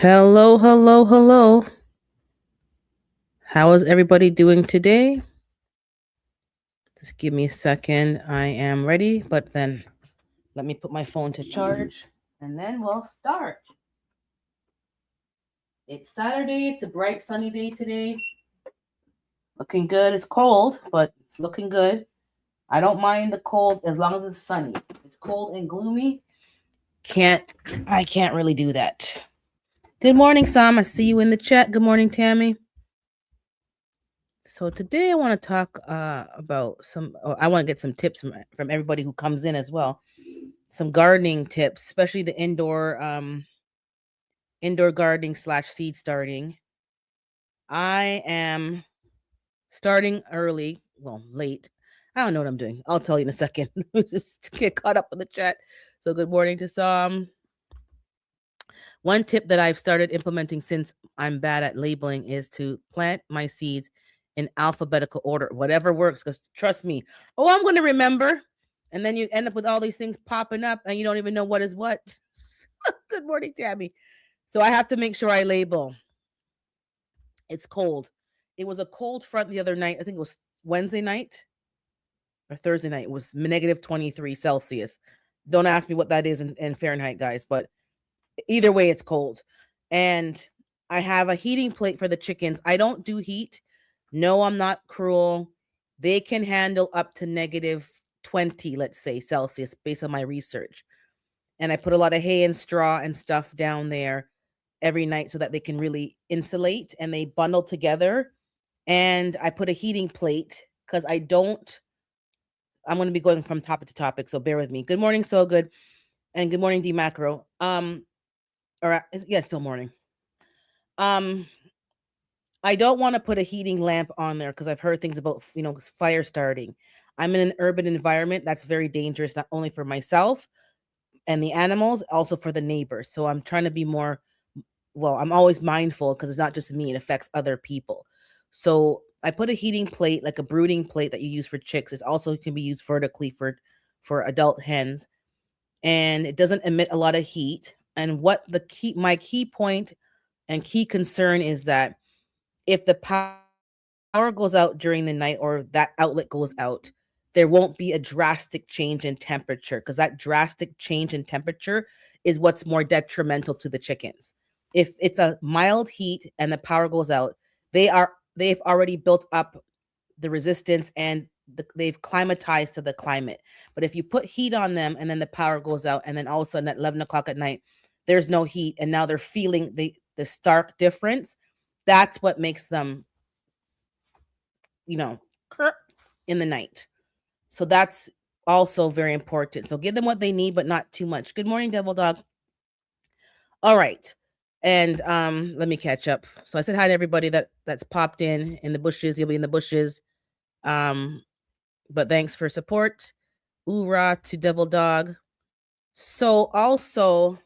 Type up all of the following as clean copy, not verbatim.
Hello, hello, hello. How is everybody doing today? Just give me a second. I am ready, but then let me put my phone to charge and then we'll start. It's Saturday. It's a bright, sunny day today. Looking good. It's cold, but it's looking good. I don't mind the cold as long as it's sunny. If it's cold and gloomy, I can't really do that. Good morning, Sam. I see you in the chat. Good morning, Tammy. So today I want to talk about some. I want to get some tips from everybody who comes in as well. Some gardening tips, especially the indoor gardening slash seed starting. I am starting early, well, late. I don't know what I'm doing. I'll tell you in a second. Just get caught up in the chat. So good morning to some. One tip that I've started implementing since I'm bad at labeling is to plant my seeds in alphabetical order, whatever works. Because trust me, I'm going to remember. And then you end up with all these things popping up and you don't even know what is what. Good morning, Tabby. So I have to make sure I label. It's cold. It was a cold front the other night. I think it was Wednesday night or Thursday night. It was negative 23 Celsius. Don't ask me what that is in Fahrenheit, guys, but either way, it's cold. And I have a heating plate for the chickens. I don't do heat. No, I'm not cruel. They can handle up to negative 20, let's say, Celsius, based on my research. And I put a lot of hay and straw and stuff down there every night so that they can really insulate and they bundle together. And I put a heating plate because I'm going to be going from topic to topic. So bear with me. Good morning, So Good. And good morning, D Macro. Still morning. I don't want to put a heating lamp on there because I've heard things about fire starting. I'm in an urban environment that's very dangerous, not only for myself and the animals, also for the neighbors. So I'm trying to be more. Well, I'm always mindful because it's not just me; it affects other people. So I put a heating plate, like a brooding plate that you use for chicks. It also can be used vertically for adult hens, and it doesn't emit a lot of heat. And what my key point and key concern is that if the power goes out during the night or that outlet goes out, there won't be a drastic change in temperature because that drastic change in temperature is what's more detrimental to the chickens. If it's a mild heat and the power goes out, they've already built up the resistance and they've climatized to the climate. But if you put heat on them and then the power goes out and then all of a sudden at 11 o'clock at night, there's no heat and now they're feeling the stark difference. That's what makes them, in the night. So that's also very important. So give them what they need, but not too much. Good morning, Devil Dog. All right. And let me catch up. So I said hi to everybody that's popped in the bushes. You'll be in the bushes. But thanks for support. Oorah to Devil Dog. So also,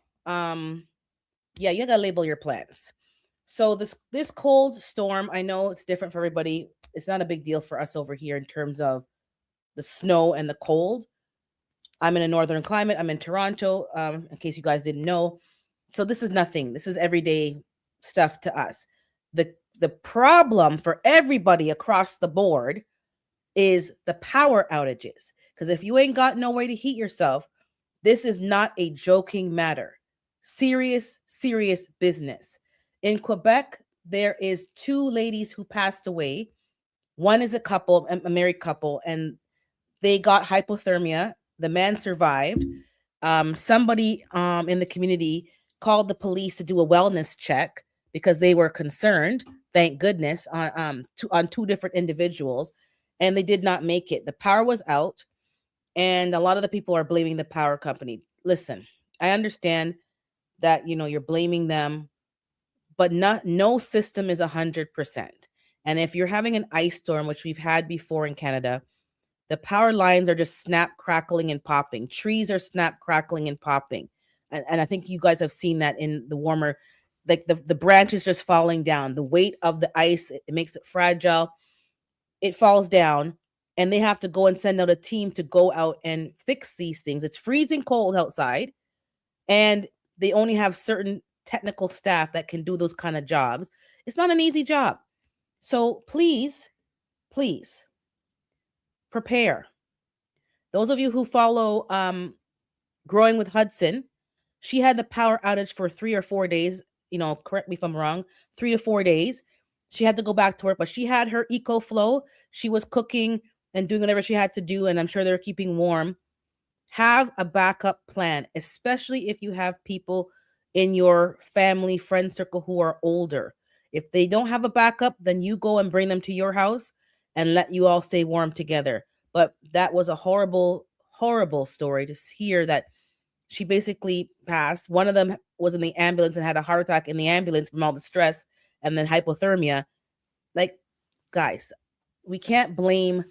yeah, you gotta label your plants. So this cold storm, I know it's different for everybody. It's not a big deal for us over here in terms of the snow and the cold. I'm in a northern climate. I'm in Toronto, in case you guys didn't know. So this is nothing. This is everyday stuff to us. The problem for everybody across the board is the power outages. Because if you ain't got no way to heat yourself, this is not a joking matter. Serious, serious business. In Quebec, there is 2 ladies who passed away. One is a married couple, and they got hypothermia. The man survived. Somebody in the community called the police to do a wellness check because they were concerned. Thank goodness on 2 different individuals, and they did not make it. The power was out, and a lot of the people are blaming the power company. Listen, I understand that you're blaming them, but no system is 100%. And if you're having an ice storm, which we've had before in Canada, the power lines are just snap, crackling, and popping. Trees are snap, crackling, and popping. And I think you guys have seen that in the warmer, like the branches just falling down. The weight of the ice, it makes it fragile. It falls down, and they have to go and send out a team to go out and fix these things. It's freezing cold outside, and they only have certain technical staff that can do those kind of jobs. It's not an easy job. So please, please prepare. Those of you who follow Growing with Hudson, she had the power outage for 3 or 4 days. Correct me if I'm wrong, 3 to 4 days. She had to go back to work, but she had her eco flow. She was cooking and doing whatever she had to do, and I'm sure they're keeping warm. Have a backup plan, especially if you have people in your family friend circle who are older. If they don't have a backup, then you go and bring them to your house and let you all stay warm together. But that was a horrible, horrible story to hear that she basically passed. One of them was in the ambulance and had a heart attack in the ambulance from all the stress and then hypothermia. Like, guys, we can't blame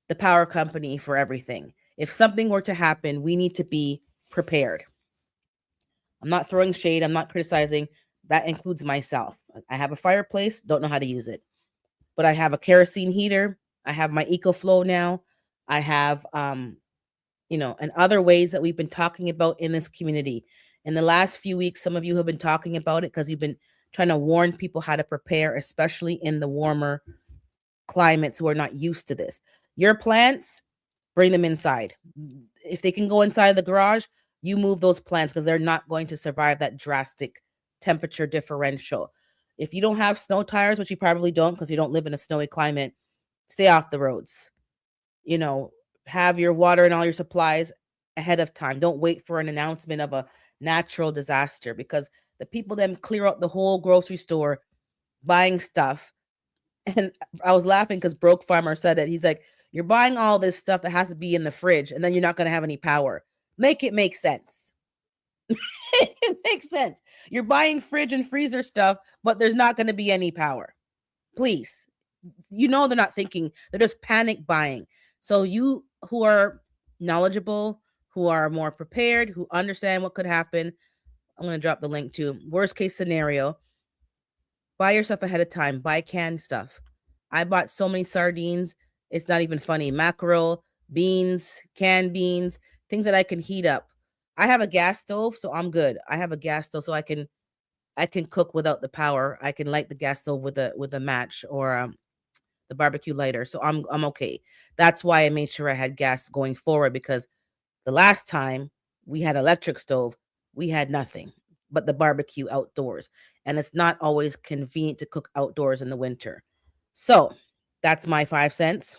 the power company for everything. If something were to happen, we need to be prepared. I'm not throwing shade, I'm not criticizing. That includes myself. I have a fireplace, don't know how to use it. But I have a kerosene heater. I have my EcoFlow now. I have and other ways that we've been talking about in this community. In the last few weeks, some of you have been talking about it because you've been trying to warn people how to prepare, especially in the warmer climates who are not used to this. Your plants, bring them inside. If they can go inside the garage, you move those plants because they're not going to survive that drastic temperature differential. If you don't have snow tires, which you probably don't because you don't live in a snowy climate, stay off the roads. Have your water and all your supplies ahead of time. Don't wait for an announcement of a natural disaster because the people then clear out the whole grocery store buying stuff. And I was laughing because Broke Farmer said it. He's like, you're buying all this stuff that has to be in the fridge and then you're not going to have any power. Make it make sense. It makes sense. You're buying fridge and freezer stuff, but there's not going to be any power. Please. They're not thinking. They're just panic buying. So you who are knowledgeable, who are more prepared, who understand what could happen, I'm going to drop the link to worst case scenario. Buy your stuff ahead of time. Buy canned stuff. I bought so many sardines. It's not even funny. Mackerel, beans, canned beans, things that I can heat up. I have a gas stove, so I'm good. I have a gas stove, so I can cook without the power. I can light the gas stove with a match or the barbecue lighter. So I'm okay. That's why I made sure I had gas going forward because the last time we had electric stove, we had nothing but the barbecue outdoors. And it's not always convenient to cook outdoors in the winter. So that's my 5 cents.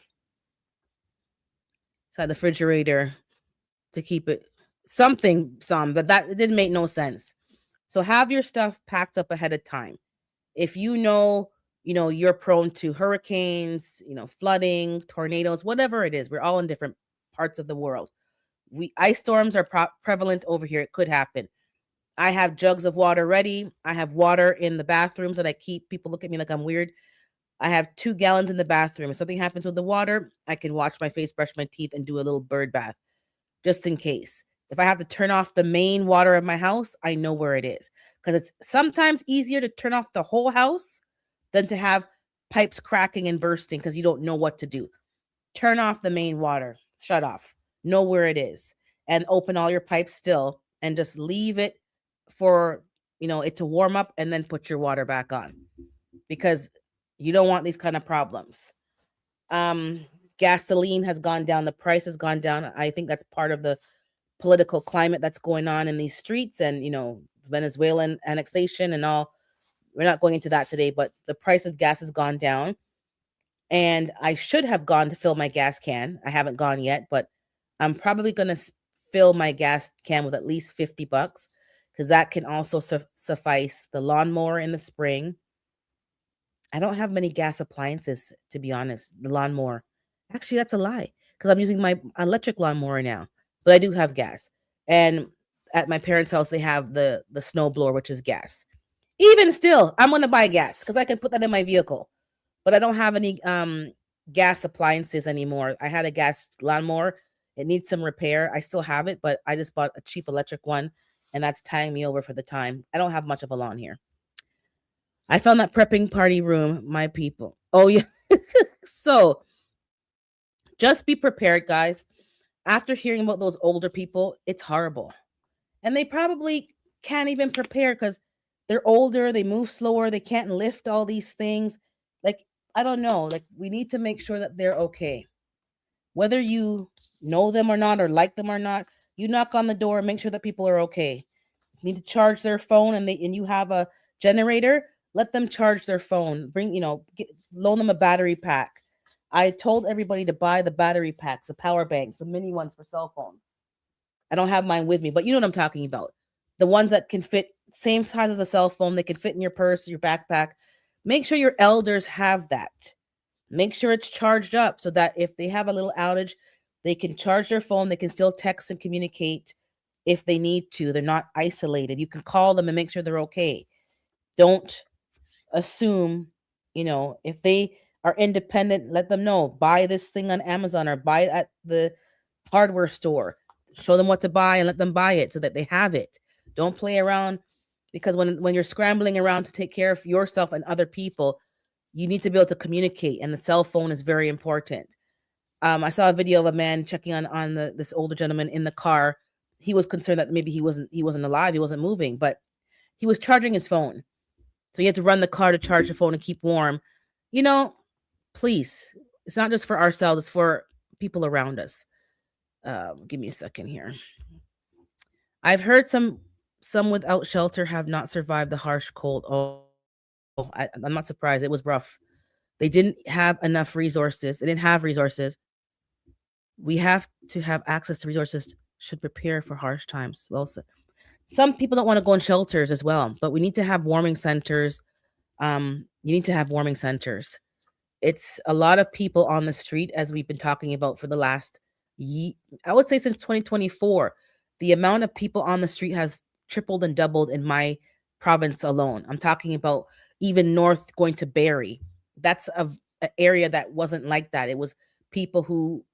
Inside the refrigerator to keep it but that it didn't make no sense. So have your stuff packed up ahead of time. If you're prone to hurricanes, flooding, tornadoes, whatever it is, we're all in different parts of the world. Ice storms are prevalent over here. It could happen. I have jugs of water ready. I have water in the bathrooms that I keep. People look at me like I'm weird. I have 2 gallons in the bathroom. If something happens with the water, I can wash my face, brush my teeth, and do a little bird bath just in case. If I have to turn off the main water of my house, I know where it is because it's sometimes easier to turn off the whole house than to have pipes cracking and bursting because you don't know what to do. Turn off the main water, shut off, know where it is, and open all your pipes still and just leave it for it to warm up and then put your water back on because you don't want these kind of problems. Gasoline has gone down, the price has gone down. I think that's part of the political climate that's going on in these streets and Venezuelan annexation and all. We're not going into that today, but the price of gas has gone down. And I should have gone to fill my gas can. I haven't gone yet, but I'm probably going to fill my gas can with at least $50 because that can also suffice the lawnmower in the spring. I don't have many gas appliances, to be honest. The lawnmower. Actually, that's a lie because I'm using my electric lawnmower now, but I do have gas. And at my parents' house, they have the snow blower, which is gas. Even still, I'm going to buy gas because I can put that in my vehicle. But I don't have any gas appliances anymore. I had a gas lawnmower. It needs some repair. I still have it, but I just bought a cheap electric one, and that's tying me over for the time. I don't have much of a lawn here. I found that prepping party room, my people. Oh, yeah. So just be prepared, guys. After hearing about those older people, it's horrible. And they probably can't even prepare because They're older, they move slower, they can't lift all these things. Like, I don't know. Like, we need to make sure that they're okay. Whether you know them or not, or like them or not, you knock on the door, make sure that people are okay. Need to charge their phone, and you have a generator, let them charge their phone. Loan them a battery pack. I told everybody to buy the battery packs, the power banks, the mini ones for cell phones. I don't have mine with me, but you know what I'm talking about. The ones that can fit, same size as a cell phone, they can fit in your purse, your backpack. Make sure your elders have that. Make sure it's charged up so that if they have a little outage, they can charge their phone, they can still text and communicate if they need to. They're not isolated. You can call them and make sure they're okay. Don't assume, if they are independent, let them know. Buy this thing on Amazon or buy it at the hardware store. Show them what to buy and let them buy it so that they have it. Don't play around, because when you're scrambling around to take care of yourself and other people, you need to be able to communicate, and the cell phone is very important. I saw a video of a man checking on this older gentleman in the car. He was concerned that maybe he wasn't alive, he wasn't moving, but he was charging his phone. So he had to run the car to charge the phone and keep warm. You know, please, it's not just for ourselves, it's for people around us. Give me a second here. I've heard some without shelter have not survived the harsh cold. I'm not surprised. It was rough. They didn't have enough resources. They didn't have resources. We have to have access to resources. Should prepare for harsh times. Well said. Some people don't want to go in shelters as well, but we need to have warming centers. You need to have warming centers. It's a lot of people on the street, as we've been talking about for the last I would say since 2024. The amount of people on the street has tripled and doubled in my province alone. I'm talking about even north going to Barrie. That's a area that wasn't like that. It was people who,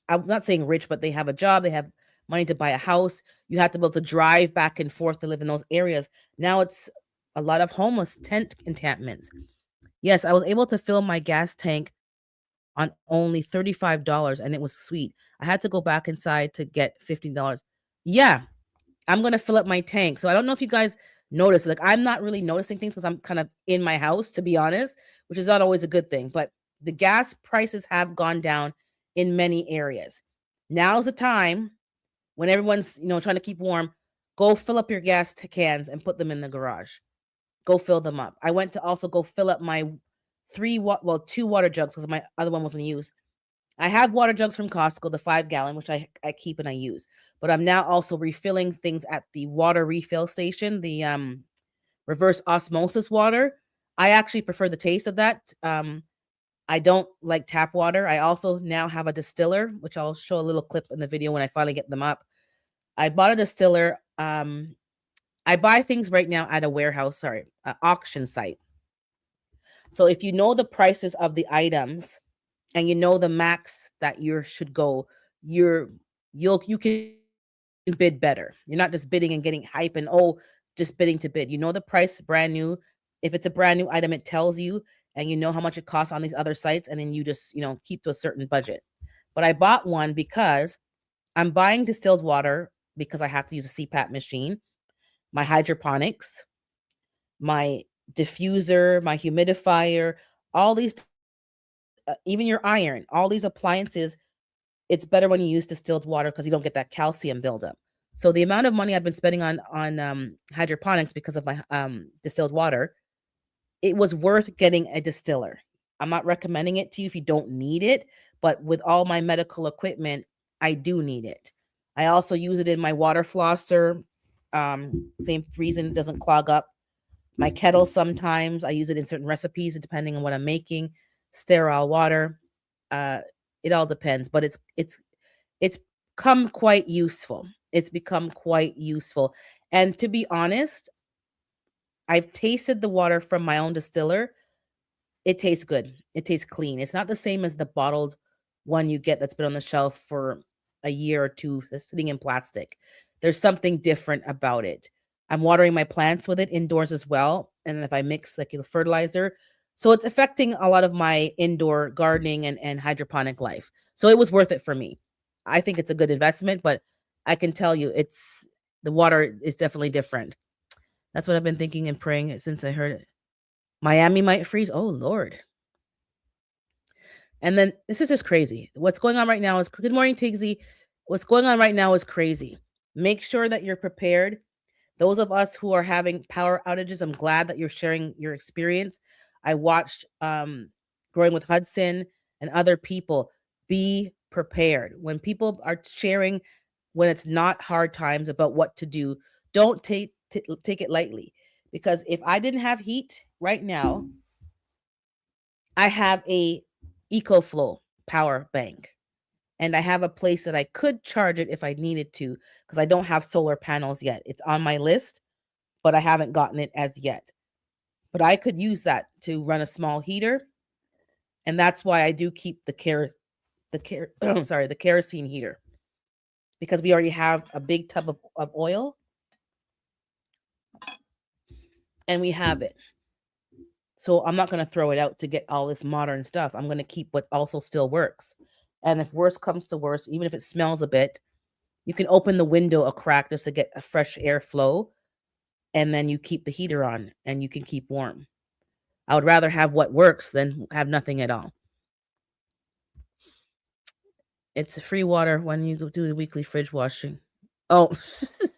I'm not saying rich, but they have a job, they have money to buy a house. You have to be able to drive back and forth to live in those areas. Now it's a lot of homeless tent encampments. Yes, I was able to fill my gas tank on only $35, and it was sweet. I had to go back inside to get $15. Yeah, I'm gonna fill up my tank. So I don't know if you guys notice. Like, I'm not really noticing things because I'm kind of in my house, to be honest, which is not always a good thing. But the gas prices have gone down in many areas. Now's the time when everyone's trying to keep warm. Go fill up your cans and put them in the garage. Go fill them up. I went to also go fill up my two water jugs because my other one wasn't used. I have water jugs from Costco, the 5 gallon, which I keep and I use. But I'm now also refilling things at the water refill station, the reverse osmosis water. I actually prefer the taste of that. I don't like tap water. I also now have a distiller, which I'll show a little clip in the video when I finally get them up. I bought a distiller. I buy things right now at a warehouse, auction site. So if you know the prices of the items and you know the max that you should go, you can bid better. You're not just bidding and getting hype and just bidding to bid. You know the price brand new. If it's a brand new item, it tells you, and you know how much it costs on these other sites, and then you just keep to a certain budget. But I bought one because I'm buying distilled water because I have to use a CPAP machine, my hydroponics, my diffuser, my humidifier, all these, even your iron, all these appliances. It's better when you use distilled water because you don't get that calcium buildup. So the amount of money I've been spending on hydroponics because of my distilled water, it was worth getting a distiller. I'm not recommending it to you if you don't need it, but with all my medical equipment, I do need it. I also use it in my water flosser. Same reason, it doesn't clog up my kettle. Sometimes I use it in certain recipes depending on what I'm making. Sterile water. Uh, it all depends, but it's become quite useful. It's become quite useful. And to be honest, I've tasted the water from my own distiller. It tastes good. It tastes clean. It's not the same as the bottled one you get that's been on the shelf for a year or two that's sitting in plastic. There's something different about it. I'm watering my plants with it indoors as well. And if I mix like a fertilizer, so it's affecting a lot of my indoor gardening and hydroponic life. So it was worth it for me. I think it's a good investment, but I can tell you the water is definitely different. That's what I've been thinking and praying since I heard it. Miami might freeze. Oh Lord. And then this is just crazy. What's going on right now is good morning, Tigsy. What's going on right now is crazy. Make sure that you're prepared. Those of us who are having power outages, I'm glad that you're sharing your experience. I watched Growing with Hudson and other people. Be prepared. When people are sharing when it's not hard times about what to do, don't take it lightly. Because if I didn't have heat right now, I have a EcoFlow power bank. And I have a place that I could charge it if I needed to, because I don't have solar panels yet. It's on my list, but I haven't gotten it as yet. But I could use that to run a small heater, and that's why I do keep the kerosene heater, because we already have a big tub of oil and we have it. So I'm not going to throw it out to get all this modern stuff. I'm going to keep what also still works. And if worse comes to worse, even if it smells a bit, you can open the window a crack just to get a fresh air flow, and then you keep the heater on and you can keep warm. I would rather have what works than have nothing at all. It's free water when you go do the weekly fridge washing. Oh,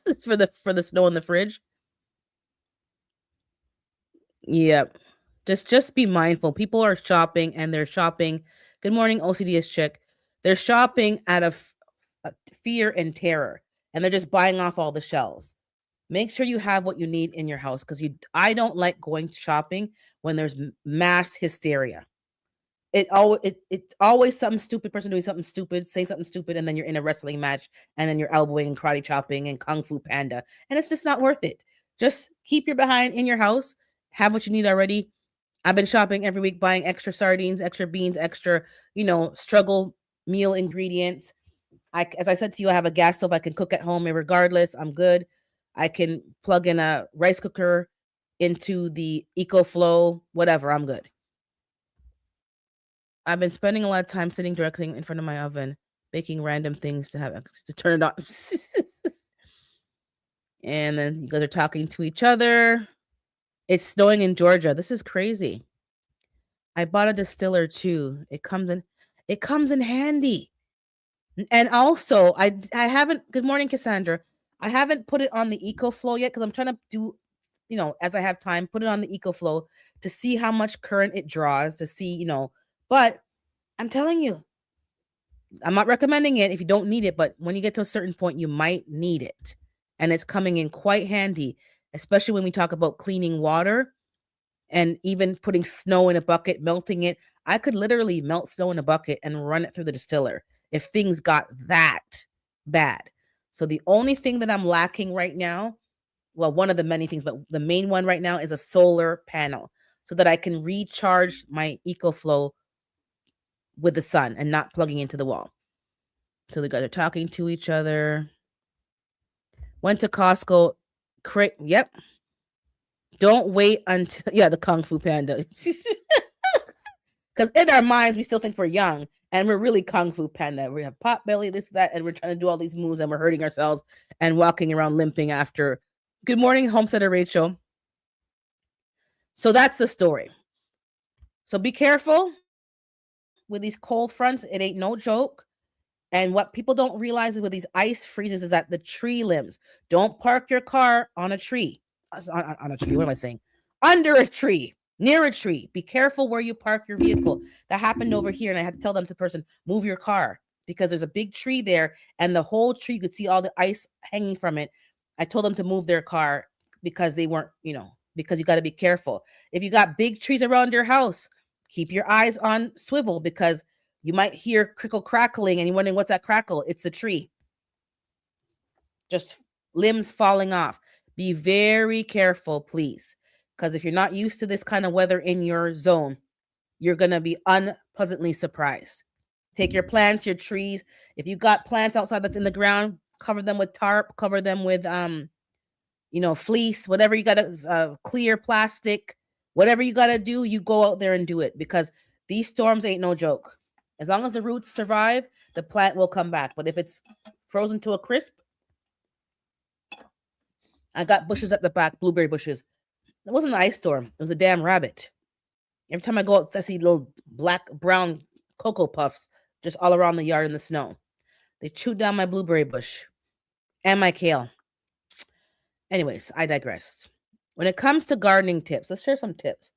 it's for the snow in the fridge. Yep. Just be mindful. People are shopping and they're shopping. Good morning, OCDS chick. They're shopping out of fear and terror, and they're just buying off all the shelves. Make sure you have what you need in your house, because I don't like going shopping when there's mass hysteria. It's always some stupid person doing something stupid, say something stupid, and then you're in a wrestling match, and then you're elbowing and karate chopping and kung fu panda, and it's just not worth it. Just keep your behind in your house, have what you need already. I've been shopping every week, buying extra sardines, extra beans, extra, struggle meal ingredients. As I said to you, I have a gas stove I can cook at home regardless. I'm good. I can plug in a rice cooker into the EcoFlow, whatever. I'm good. I've been spending a lot of time sitting directly in front of my oven, baking random things to turn it on. And then you guys are talking to each other. It's snowing in Georgia. This is crazy. I bought a distiller too. It comes in handy. And also, I haven't. Good morning, Cassandra. I haven't put it on the EcoFlow yet because I'm trying to do, as I have time, put it on the EcoFlow to see how much current it draws. To see, but I'm telling you, I'm not recommending it if you don't need it. But when you get to a certain point, you might need it, and it's coming in quite handy, especially when we talk about cleaning water and even putting snow in a bucket, melting it. I could literally melt snow in a bucket and run it through the distiller if things got that bad. So the only thing that I'm lacking right now, well, one of the many things, but the main one right now is a solar panel so that I can recharge my EcoFlow with the sun and not plugging into the wall. So the guys are talking to each other. Went to Costco. Yep. Don't wait until, yeah, the Kung Fu Panda. Because in our minds, we still think we're young and we're really Kung Fu Panda. We have pot belly, this, that, and we're trying to do all these moves and we're hurting ourselves and walking around limping after. Good morning, Homesteader Rachel. So that's the story. So be careful with these cold fronts. It ain't no joke. And what people don't realize with these ice freezes is that the tree limbs. Don't park your car on a tree. On a tree. What am I saying? Under a tree. Near a tree. Be careful where you park your vehicle. That happened over here, and I had to tell them to the person, move your car, because there's a big tree there, and the whole tree, you could see all the ice hanging from it. I told them to move their car because they weren't, because you got to be careful. If you got big trees around your house, keep your eyes on swivel, because you might hear crickle crackling and you're wondering what's that crackle? It's the tree. Just limbs falling off. Be very careful, please. Because if you're not used to this kind of weather in your zone, you're going to be unpleasantly surprised. Take your plants, your trees. If you got plants outside that's in the ground, cover them with tarp, cover them with, fleece, whatever you got to, clear plastic, whatever you got to do, you go out there and do it, because these storms ain't no joke. As long as the roots survive, the plant will come back. But if it's frozen to a crisp, I got bushes at the back, blueberry bushes. It wasn't an ice storm. It was a damn rabbit. Every time I go out, I see little black, brown cocoa puffs just all around the yard in the snow. They chewed down my blueberry bush and my kale. Anyways, I digress. When it comes to gardening tips, let's share some tips.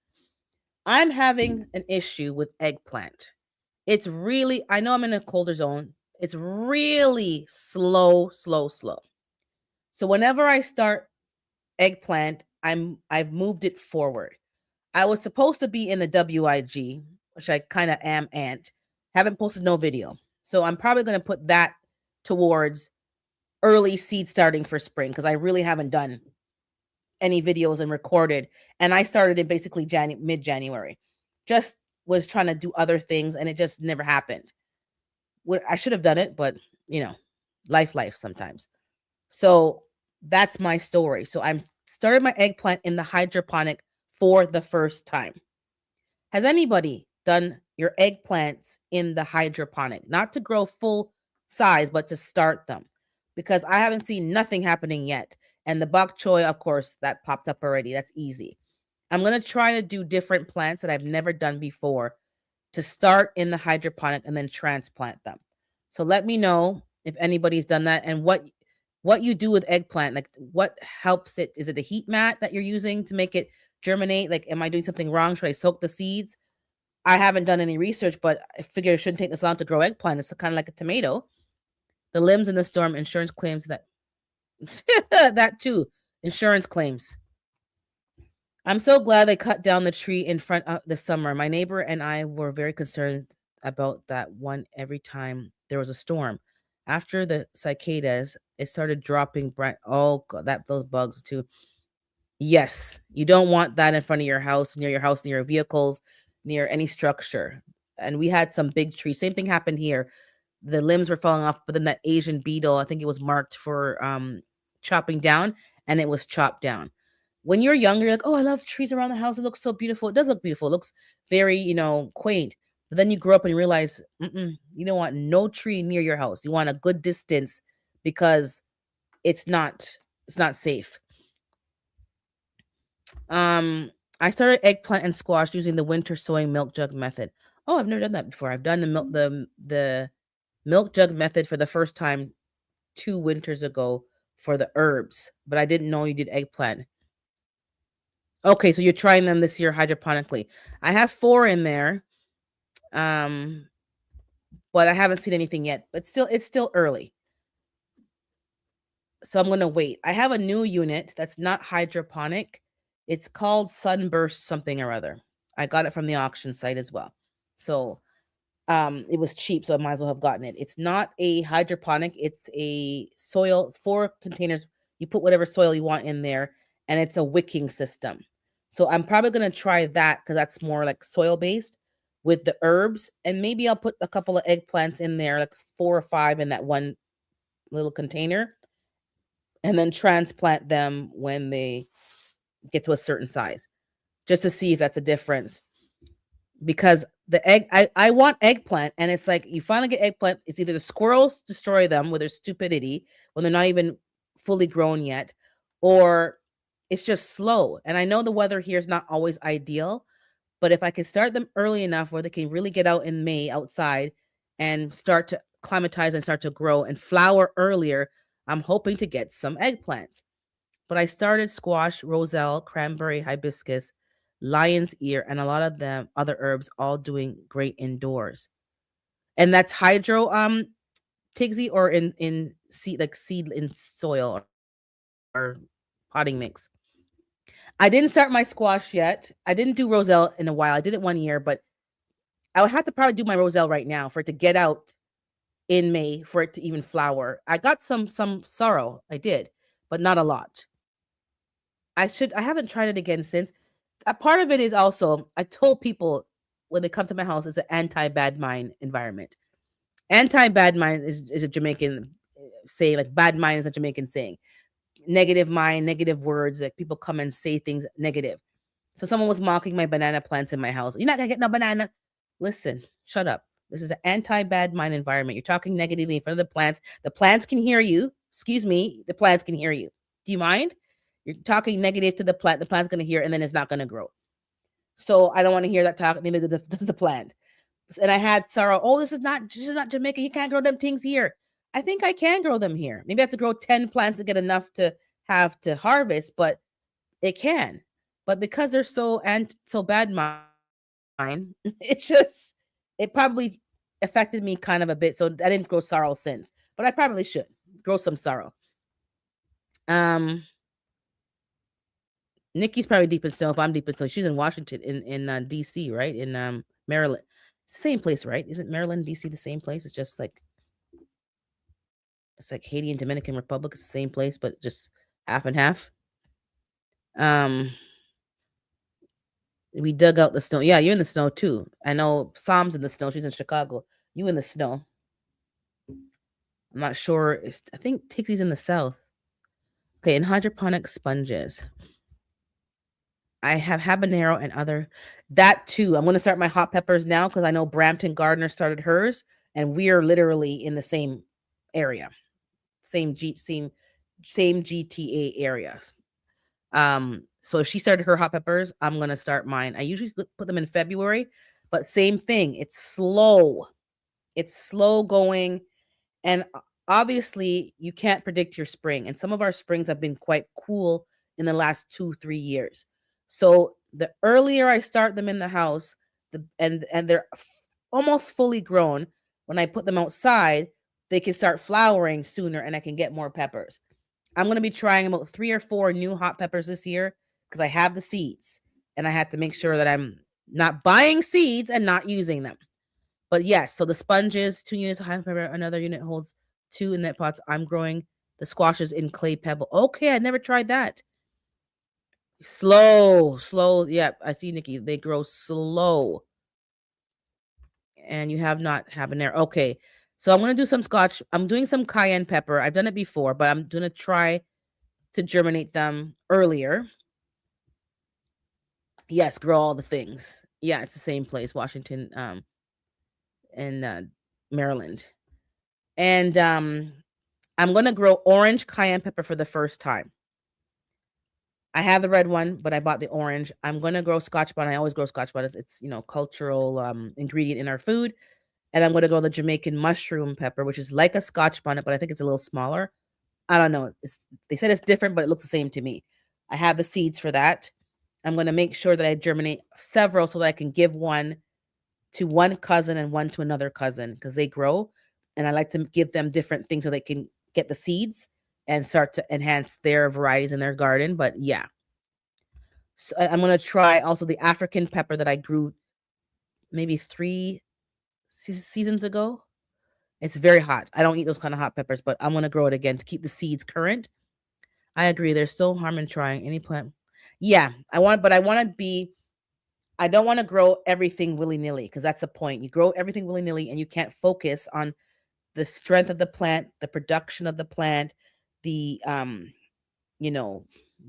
I'm having an issue with eggplant. It's really, I know I'm in a colder zone. It's really slow, slow, slow. So whenever I start eggplant, I've moved it forward. I was supposed to be in the WIG, which I kind of am and haven't posted no video. So I'm probably going to put that towards early seed starting for spring because I really haven't done any videos and recorded. And I started in basically mid-January. Just was trying to do other things and it just never happened. I should have done it, but you know, life sometimes. So that's my story. So I'm started my eggplant in the hydroponic for the first time. Has anybody done your eggplants in the hydroponic? Not to grow full size, but to start them. Because I haven't seen nothing happening yet. And the bok choy, of course, that popped up already. That's easy. I'm going to try to do different plants that I've never done before to start in the hydroponic and then transplant them. So let me know if anybody's done that and what you do with eggplant. Like what helps it? Is it the heat mat that you're using to make it germinate? Like, am I doing something wrong? Should I soak the seeds? I haven't done any research, but I figure it shouldn't take this long to grow eggplant. It's kind of like a tomato. The limbs in the storm, insurance claims that that too. Insurance claims. I'm so glad they cut down the tree in front of the summer. My neighbor and I were very concerned about that one every time there was a storm. After the cicadas, it started dropping oh God, that those bugs too. Yes, you don't want that in front of your house, near your vehicles, near any structure. And we had some big trees. Same thing happened here. The limbs were falling off, but then that Asian beetle, I think it was marked for chopping down, and it was chopped down. When you're younger, you're like, oh, I love trees around the house. It looks so beautiful. It does look beautiful. It looks very, quaint. But then you grow up and you realize, you don't want no tree near your house. You want a good distance because it's not safe. I started eggplant and squash using the winter sowing milk jug method. Oh, I've never done that before. I've done the milk jug method for the first time 2 winters ago for the herbs, but I didn't know you did eggplant. Okay, so you're trying them this year hydroponically. I have 4 in there. But I haven't seen anything yet. But it's still early. So I'm going to wait. I have a new unit that's not hydroponic. It's called Sunburst something or other. I got it from the auction site as well. So it was cheap, so I might as well have gotten it. It's not a hydroponic. It's a soil, 4 containers. You put whatever soil you want in there, and it's a wicking system. So I'm probably going to try that because that's more like soil based with the herbs. And maybe I'll put a couple of eggplants in there, like 4 or 5 in that one little container, and then transplant them when they get to a certain size, just to see if that's a difference. Because the egg, I want eggplant, and it's like you finally get eggplant. It's either the squirrels destroy them with their stupidity when they're not even fully grown yet, or it's just slow. And I know the weather here is not always ideal, but if I can start them early enough where they can really get out in May outside and start to climatize and start to grow and flower earlier, I'm hoping to get some eggplants. But I started squash, roselle, cranberry, hibiscus, lion's ear, and a lot of them other herbs all doing great indoors. And that's hydro Tigsy, or in seed in soil or potting mix. I didn't start my squash yet. I didn't do roselle in a while. I did it 1 year, but I would have to probably do my roselle right now for it to get out in May for it to even flower. I got some sorrow. I did, but not a lot. I haven't tried it again since. A part of it is also, I told people when they come to my house, it's an anti-bad mind environment. Anti-bad mind is a Jamaican saying, like bad mind is a Jamaican saying. Negative mind, negative words, like people come and say things negative. So someone was mocking my banana plants in my house. You're not gonna get no banana. Listen, shut up. This is an anti-bad mind environment. You're talking negatively in front of the plants. The plants can hear you. Excuse me, the plants can hear you. Do you mind? You're talking negative to the plant. The plant's going to hear, and then it's not going to grow. So I don't want to hear that talk. Neither does the plant. And I had sorrow. Oh, this is not Jamaica. You can't grow them things here. I think I can grow them here. Maybe I have to grow 10 plants to get enough to have to harvest, but it can. But because they're so bad mine, it probably affected me kind of a bit. So I didn't grow sorrel since. But I probably should grow some sorrel. Um Nikki's probably deep in snow if I'm deep in snow. She's in Washington in DC, right? In Maryland. Same place, right? Isn't Maryland, DC the same place? It's like Haiti and Dominican Republic. It's the same place, but just half and half. Um we dug out the snow. Yeah, you're in the snow too. I know Psalm's in the snow. She's in Chicago. You in the snow. I'm not sure. I think Tixie's in the south. Okay, in hydroponic sponges. I have habanero and other that too. I'm gonna start my hot peppers now because I know Brampton Gardner started hers, and we are literally in the same area, same GTA area. So if she started her hot peppers, I'm gonna start mine. I usually put them in February, but same thing. It's slow. It's slow going, and obviously you can't predict your spring. And some of our springs have been quite cool in the last 2-3 years. So the earlier I start them in the house, and they're almost fully grown. When I put them outside, they can start flowering sooner, and I can get more peppers. I'm going to be trying about 3 or 4 new hot peppers this year because I have the seeds, and I have to make sure that I'm not buying seeds and not using them. But yes, so the sponges, 2 units of hot pepper, another unit holds 2 in that pots. I'm growing the squashes in clay pebble. Okay, I never tried that. Slow. Yep, I see, Nikki. They grow slow. And you have not habanero. Okay. So I'm gonna do some scotch. I'm doing some cayenne pepper. I've done it before, but I'm gonna try to germinate them earlier. Yes, grow all the things. Yeah, it's the same place, Washington, and Maryland. And I'm gonna grow orange cayenne pepper for the first time. I have the red one, but I bought the orange. I'm gonna grow scotch bonnet. I always grow scotch bonnet. It's cultural ingredient in our food. And I'm gonna go the Jamaican mushroom pepper, which is like a scotch bonnet, but I think it's a little smaller. I don't know. They said it's different, but it looks the same to me. I have the seeds for that. I'm gonna make sure that I germinate several so that I can give one to one cousin and one to another cousin because they grow, and I like to give them different things so they can get the seeds and start to enhance their varieties in their garden. But yeah, so I'm gonna try also the African pepper that I grew maybe 3 seasons ago. It's very hot. I don't eat those kind of hot peppers, but I'm gonna grow it again to keep the seeds current. I agree. There's still harm in trying any plant. Yeah, I want to be. I don't want to grow everything willy nilly because that's the point. You grow everything willy nilly and you can't focus on the strength of the plant, the production of the plant, the you know,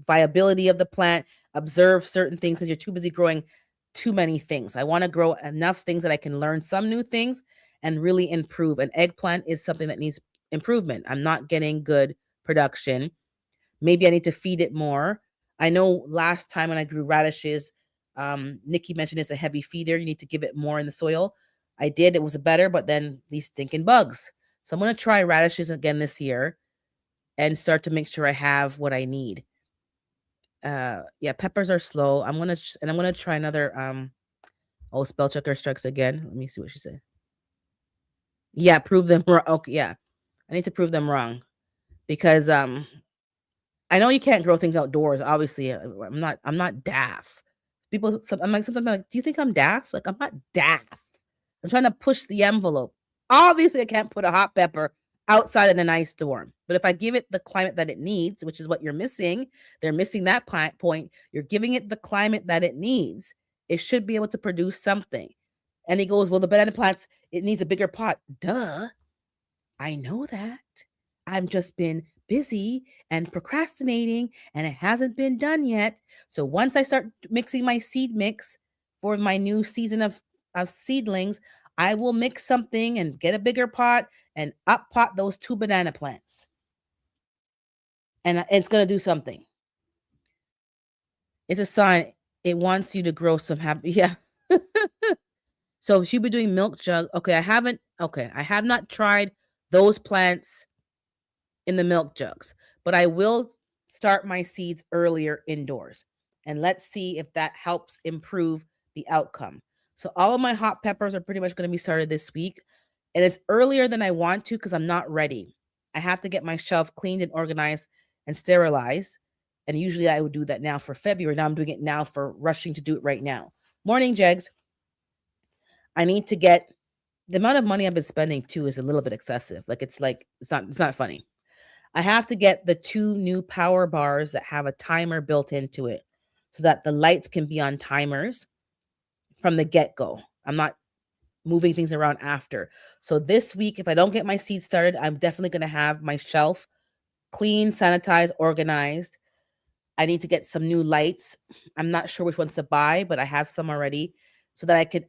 viability of the plant, observe certain things because you're too busy growing too many things. I want to grow enough things that I can learn some new things and really improve. An eggplant is something that needs improvement. I'm not getting good production. Maybe I need to feed it more. I know last time when I grew radishes, Nikki mentioned it's a heavy feeder. You need to give it more in the soil. I did. It was better, but then these stinking bugs. So I'm going to try radishes again this year and start to make sure I have what I need. Yeah, peppers are slow. I'm gonna try another oh, spell checker strikes again. Let me see what she said. Yeah, prove them wrong. Okay, yeah. I need to prove them wrong because I know you can't grow things outdoors. Obviously, I'm not daft. I'm like sometimes I'm like, do you think I'm daft? Like I'm not daft. I'm trying to push the envelope. Obviously, I can't put a hot pepper outside in an ice storm. But if I give it the climate that it needs, which is what you're missing, they're missing that point. You're giving it the climate that it needs. It should be able to produce something. And he goes, well, the banana plants, it needs a bigger pot. Duh. I know that. I've just been busy and procrastinating and it hasn't been done yet. So once I start mixing my seed mix for my new season of seedlings, I will mix something and get a bigger pot and up pot those 2 banana plants. And it's going to do something. It's a sign it wants you to grow some happy. Yeah. So she'll be doing milk jug. Okay, I have not tried those plants in the milk jugs, but I will start my seeds earlier indoors. And let's see if that helps improve the outcome. So all of my hot peppers are pretty much going to be started this week. And it's earlier than I want to because I'm not ready. I have to get my shelf cleaned and organized and sterilized. And usually I would do that now for February. Now I'm doing it now for rushing to do it right now. Morning, Jegs. I need to get the amount of money I've been spending too is a little bit excessive. Like it's not funny. I have to get the 2 new power bars that have a timer built into it so that the lights can be on timers from the get-go. I'm not moving things around after. So this week, if I don't get my seeds started, I'm definitely going to have my shelf clean, sanitized, organized. I need to get some new lights. I'm not sure which ones to buy, but I have some already so that I could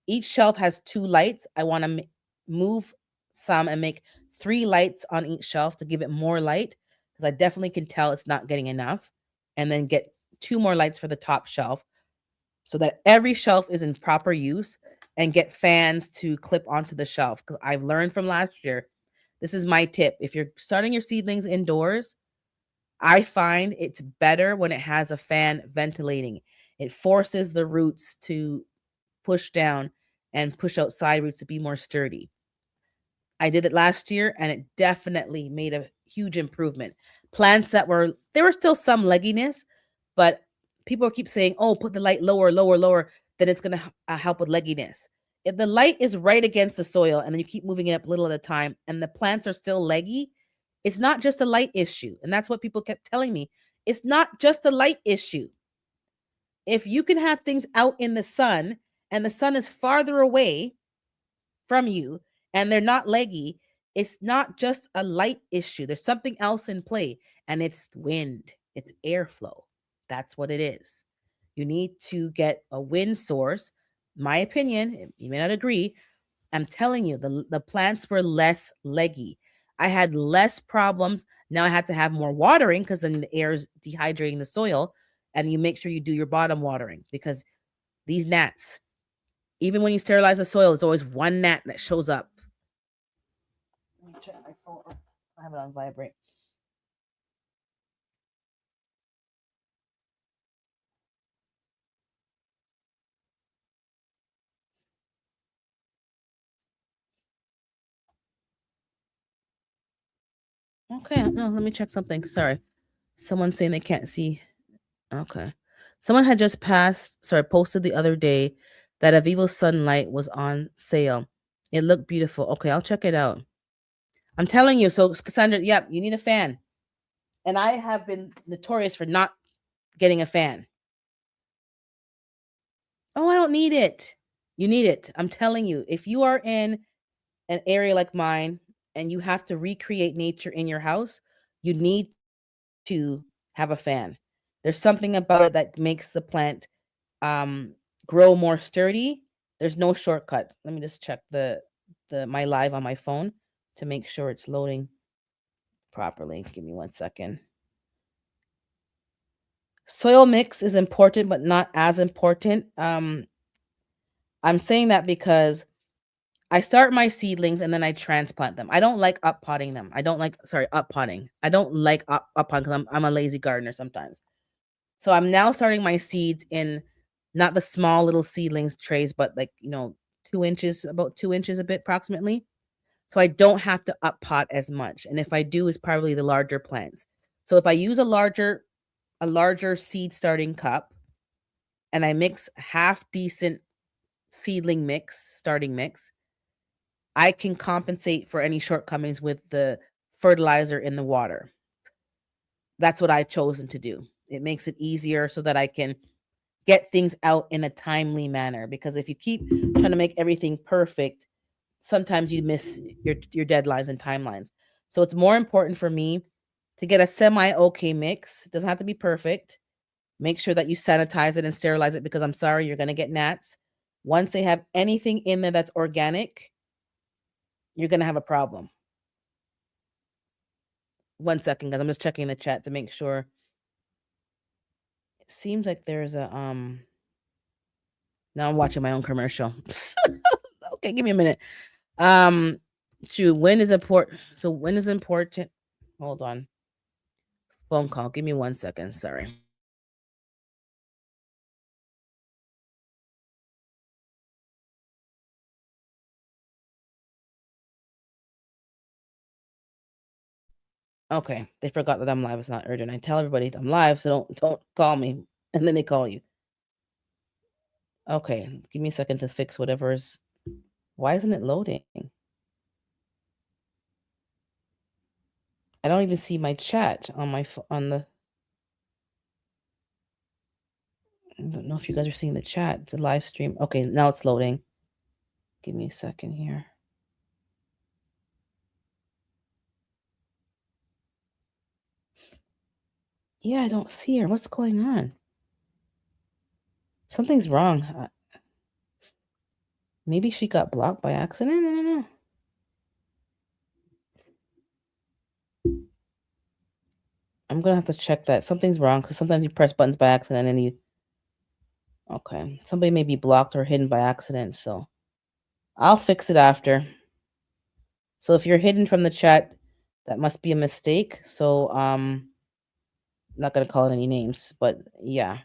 each shelf has 2 lights. I want to move some and make 3 lights on each shelf to give it more light because I definitely can tell it's not getting enough, and then get 2 more lights for the top shelf so that every shelf is in proper use, and get fans to clip onto the shelf cuz I've learned from last year. This is my tip. If you're starting your seedlings indoors, I find it's better when it has a fan ventilating. It forces the roots to push down and push out side roots to be more sturdy. I did it last year and it definitely made a huge improvement. Plants that there were still some legginess, but people keep saying, "Oh, put the light lower, lower, lower, then it's going to help with legginess." If the light is right against the soil and then you keep moving it up little at a time and the plants are still leggy, it's not just a light issue. And that's what people kept telling me. It's not just a light issue. If you can have things out in the sun and the sun is farther away from you and they're not leggy, it's not just a light issue. There's something else in play, and it's wind, it's airflow. That's what it is. You need to get a wind source. My opinion, you may not agree. I'm telling you, the plants were less leggy. I had less problems. Now I had to have more watering because then the air is dehydrating the soil. And you make sure you do your bottom watering because these gnats, even when you sterilize the soil, there's always one gnat that shows up. Let me check my phone. I have it on vibrate. Okay, no, let me check something. Sorry. Someone's saying they can't see. Okay. Someone had just posted the other day that Avivo Sunlight was on sale. It looked beautiful. Okay, I'll check it out. I'm telling you. So, Cassandra, yep, you need a fan. And I have been notorious for not getting a fan. Oh, I don't need it. You need it. I'm telling you. If you are in an area like mine and you have to recreate nature in your house, you need to have a fan. There's something about it that makes the plant um grow more sturdy. There's no shortcut. Let me just check the my live on my phone to make sure it's loading properly. Give me 1 second. Soil mix is important but not as important. I'm saying that because I start my seedlings and then I transplant them. I don't like up potting them. I don't like up potting. I don't like up potting because I'm a lazy gardener sometimes. So I'm now starting my seeds in not the small little seedlings trays, but like 2 inches, about 2 inches a bit approximately. So I don't have to up pot as much. And if I do, it's probably the larger plants. So if I use a larger seed starting cup and I mix half decent seedling mix, starting mix, I can compensate for any shortcomings with the fertilizer in the water. That's what I've chosen to do. It makes it easier so that I can get things out in a timely manner, because if you keep trying to make everything perfect, sometimes you miss your deadlines and timelines. So it's more important for me to get a semi okay mix. It doesn't have to be perfect. Make sure that you sanitize it and sterilize it, because I'm sorry, you're going to get gnats. Once they have anything in there that's organic, you're going to have a problem. 1 second, guys. I'm just checking the chat to make sure Seems like there's a now I'm watching my own commercial. Okay, give me a minute. Um when is important? So when is important? Hold on. Phone call. Give me 1 second. Sorry. Okay. They forgot that I'm live. It's not urgent. I tell everybody I'm live, so don't call me. And then they call you. Okay. Give me a second to fix whatever's why isn't it loading? I don't even see my chat on my on the I don't know if you guys are seeing the chat, the live stream. Okay, now it's loading. Give me a second here. Yeah, I don't see her. What's going on? Something's wrong. Maybe she got blocked by accident. I don't know. I'm gonna have to check that. Something's wrong because sometimes you press buttons by accident and you. Okay, somebody may be blocked or hidden by accident. So I'll fix it after. So if you're hidden from the chat, that must be a mistake. So not gonna call it any names, but yeah,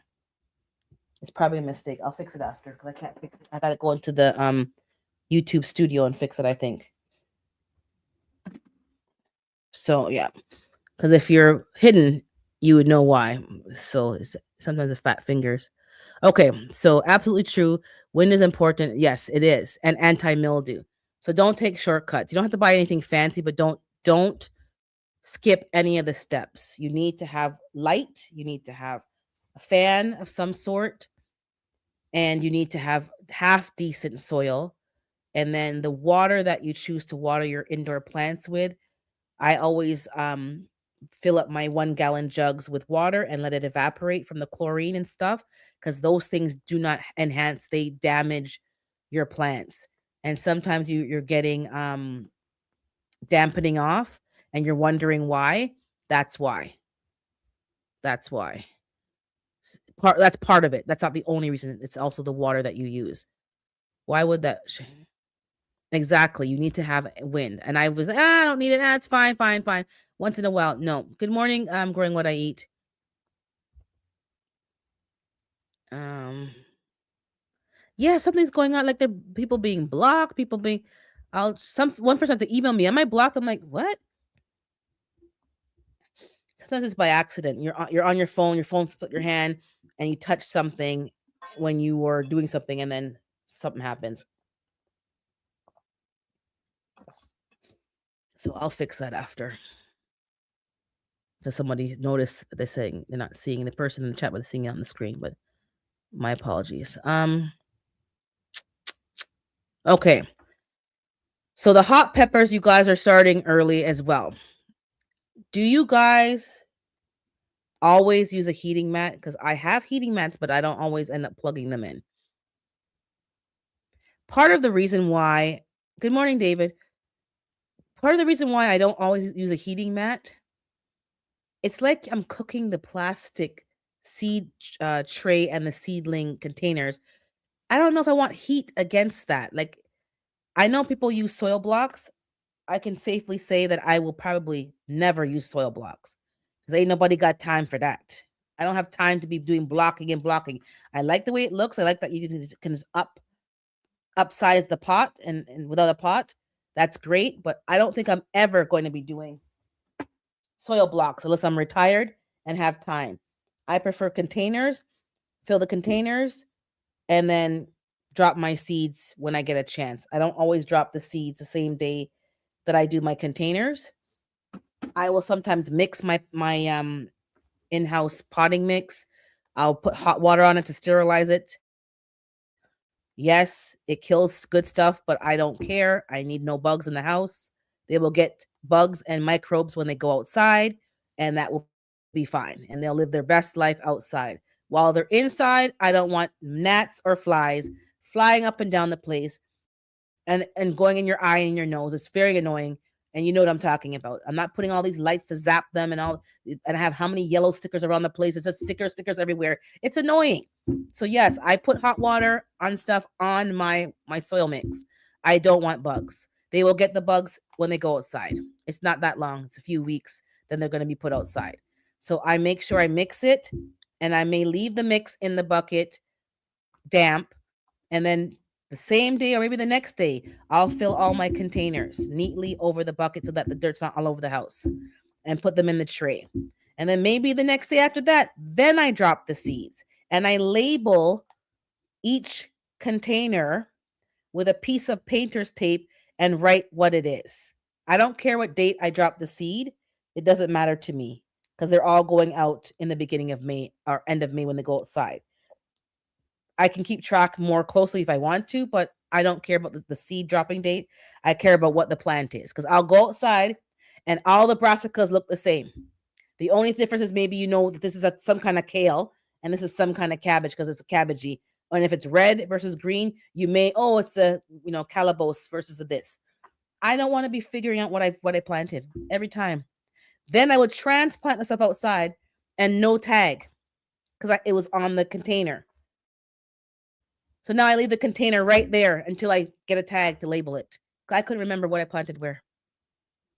it's probably a mistake. I'll fix it after because I can't fix it. I gotta go into the YouTube studio and fix it. I think. So yeah, because if you're hidden, you would know why. So it's sometimes the fat fingers. Okay, so absolutely true. Wind is important. Yes, it is, and anti-mildew. So don't take shortcuts. You don't have to buy anything fancy, but don't skip any of the steps. You need to have light. You need to have a fan of some sort, and you need to have half decent soil. And then the water that you choose to water your indoor plants with, I always fill up my 1 gallon jugs with water and let it evaporate from the chlorine and stuff because those things do not enhance, they damage your plants. And sometimes you're getting dampening off and you're wondering why. That's why. That's why. That's part of it. That's not the only reason. It's also the water that you use. Why would that? Exactly. You need to have wind. And I was like, I don't need it. Ah, it's fine, fine, fine. Once in a while. No. Good morning. I'm growing what I eat. Um, yeah, something's going on. Like there people being blocked, people being I'll some one person to email me. Am I blocked? I'm like, what? Sometimes it's by accident. You're on your phone's in your hand, and you touch something when you were doing something, and then something happens. So I'll fix that after. Because somebody noticed they're saying they're not seeing the person in the chat, but they're seeing it on the screen. But my apologies. Okay. So the hot peppers, you guys are starting early as well. Do you guys always use a heating mat? Because I have heating mats, but I don't always end up plugging them in. Part of the reason why, good morning, David. Part of the reason why I don't always use a heating mat, it's like I'm cooking the plastic seed tray and the seedling containers. I don't know if I want heat against that. Like, I know people use soil blocks. I can safely say that I will probably never use soil blocks because ain't nobody got time for that. I don't have time to be doing blocking and blocking. I like the way it looks. I like that you can just upsize the pot and without a pot. That's great, but I don't think I'm ever going to be doing soil blocks unless I'm retired and have time. I prefer containers, fill the containers, and then drop my seeds when I get a chance. I don't always drop the seeds the same day that I do my containers. I will sometimes mix my in-house potting mix. I'll put hot water on it to sterilize it. Yes, it kills good stuff, but I don't care. I need no bugs in the house. They will get bugs and microbes when they go outside, and that will be fine. And they'll live their best life outside. While they're inside, I don't want gnats or flies flying up and down the place and going in your eye and your nose. It's very annoying. And you know what I'm talking about. I'm not putting all these lights to zap them and I have how many yellow stickers around the place. It's just stickers everywhere. It's annoying. So yes, I put hot water on stuff on my soil mix. I don't want bugs. They will get the bugs when they go outside. It's not that long. It's a few weeks. Then they're going to be put outside. So I make sure I mix it, and I may leave the mix in the bucket damp, and then the same day or maybe the next day, I'll fill all my containers neatly over the bucket so that the dirt's not all over the house, and put them in the tray. And then maybe the next day after that, then I drop the seeds and I label each container with a piece of painter's tape and write what it is. I don't care what date I drop the seed. It doesn't matter to me because they're all going out in the beginning of May or end of May when they go outside. I can keep track more closely if I want to, but I don't care about the seed dropping date. I care about what the plant is because I'll go outside and all the brassicas look the same. The only difference is maybe you know that this is some kind of kale and this is some kind of cabbage because it's a cabbagey. And if it's red versus green, you may, oh, it's the calabash versus this. I don't want to be figuring out what I planted every time. Then I would transplant the stuff outside and no tag because it was on the container. So now I leave the container right there until I get a tag to label it. I couldn't remember what I planted where.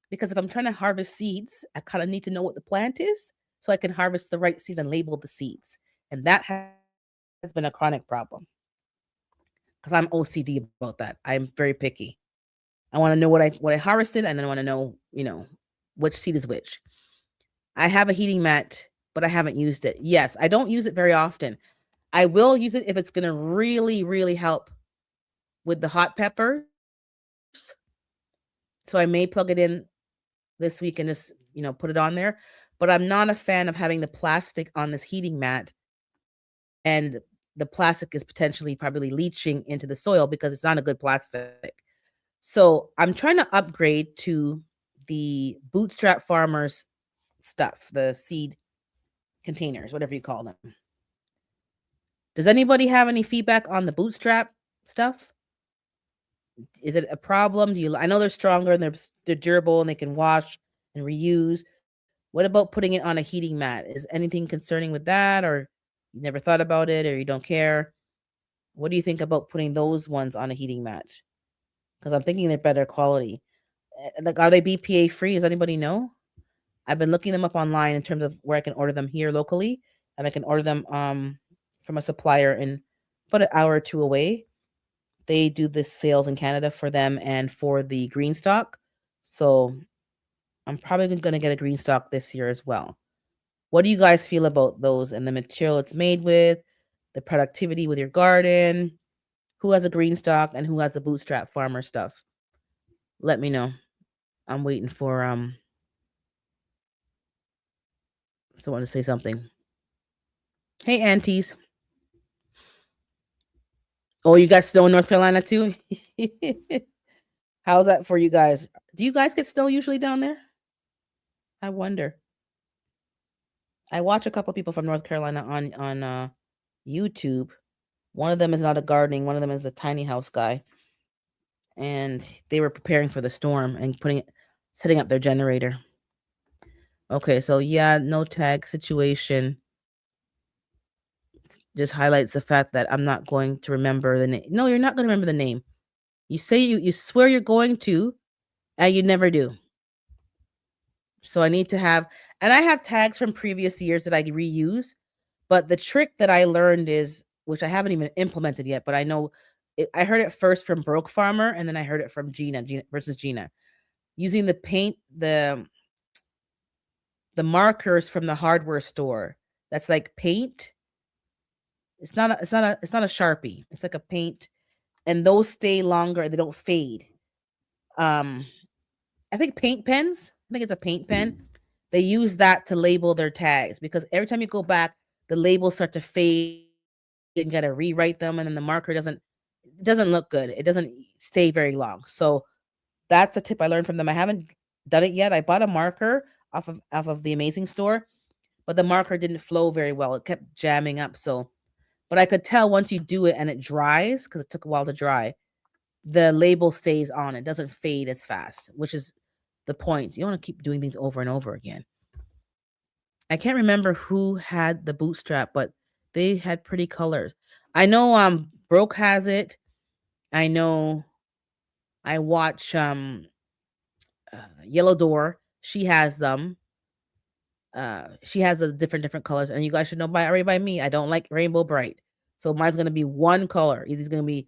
Because if I'm trying to harvest seeds, I kind of need to know what the plant is so I can harvest the right seeds and label the seeds. And that has been a chronic problem because I'm OCD about that. I'm very picky. I want to know what I harvested, and then I want to know, which seed is which. I have a heating mat, but I haven't used it. Yes, I don't use it very often. I will use it if it's going to really, really help with the hot peppers. So I may plug it in this week and just, put it on there. But I'm not a fan of having the plastic on this heating mat, and the plastic is potentially probably leaching into the soil because it's not a good plastic. So I'm trying to upgrade to the Bootstrap Farmers stuff, the seed containers, whatever you call them. Does anybody have any feedback on the Bootstrap stuff? Is it a problem? I know they're stronger and they're durable and they can wash and reuse. What about putting it on a heating mat? Is anything concerning with that, or you never thought about it, or you don't care? What do you think about putting those ones on a heating mat? Because I'm thinking they're better quality. Like, are they BPA free? Does anybody know? I've been looking them up online in terms of where I can order them here locally, and I can order them from a supplier in about an hour or two away. They do this sales in Canada for them and for the green stock. So I'm probably going to get a green stock this year as well. What do you guys feel about those and the material it's made with, the productivity with your garden? Who has a green stock and who has the Bootstrap Farmer stuff? Let me know. I'm waiting for someone to say something. Hey, aunties. Oh, you got snow in North Carolina too? How's that for you guys? Do you guys get snow usually down there? I wonder. I watch a couple people from North Carolina on YouTube. One of them is not a gardening. One of them is a tiny house guy. And they were preparing for the storm and setting up their generator. Okay, so yeah, no tag situation just highlights the fact that I'm not going to remember the name. No, you're not going to remember the name. You say you swear you're going to, and you never do. So I need to have, and I have tags from previous years that I reuse. But the trick that I learned is, which I haven't even implemented yet, but I know I heard it first from Broke Farmer, and then I heard it from Gina versus Gina. Using the markers from the hardware store. That's like paint. It's not a Sharpie. It's like a paint, and those stay longer. They don't fade. I think paint pens. I think it's a paint pen. They use that to label their tags because every time you go back, the labels start to fade. You got to rewrite them, and then the marker doesn't look good. It doesn't stay very long. So that's a tip I learned from them. I haven't done it yet. I bought a marker off of the Amazing Store, but the marker didn't flow very well. It kept jamming up. So, but I could tell once you do it and it dries, because it took a while to dry, the label stays on. It doesn't fade as fast, which is the point. You don't want to keep doing things over and over again. I can't remember who had the bootstrap, but they had pretty colors. I know Broke has it. I know I watch Yellow Door. She has them. She has the different colors, and you guys should know by already by me. I don't like Rainbow Bright, so mine's gonna be one color. Either it's gonna be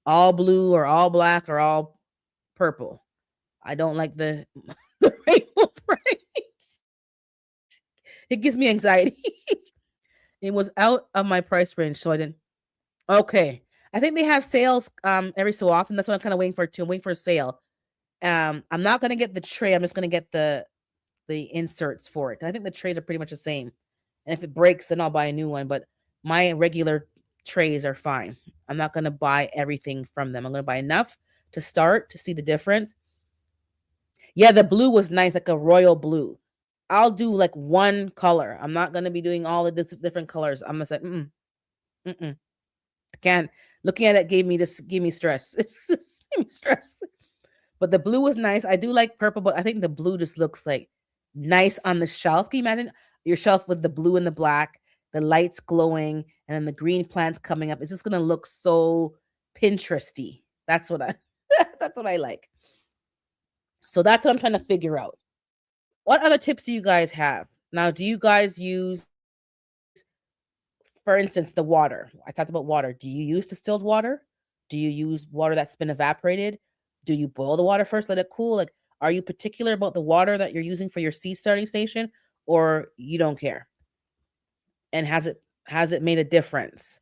all blue or all black or all purple. I don't like the the Rainbow Bright. It gives me anxiety. It was out of my price range, so I didn't. Okay, I think they have sales every so often. That's what I'm kind of waiting for too. I'm waiting for a sale. I'm not gonna get the tray. I'm just gonna get the inserts for it. I think the trays are pretty much the same. And if it breaks, then I'll buy a new one. But my regular trays are fine. I'm not gonna buy everything from them. I'm gonna buy enough to start to see the difference. Yeah, the blue was nice, like a royal blue. I'll do like one color. I'm not gonna be doing all the different colors. I'm gonna say, mm-mm. I can't. Looking at it gave me stress. It's just gave me stress. But the blue was nice. I do like purple, but I think the blue just looks like nice on the shelf. Can you imagine your shelf with the blue and the black, the lights glowing, and then the green plants coming up? It's just gonna look so Pinteresty. That's what I that's what I like. So that's what I'm trying to figure out. What other tips do you guys have? Now, do you guys use, for instance, the water? I talked about water. Do you use distilled water? Do you use water that's been evaporated? Do you boil the water first, let it cool? Like, are you particular about the water that you're using for your seed starting station, or you don't care? And has it made a difference?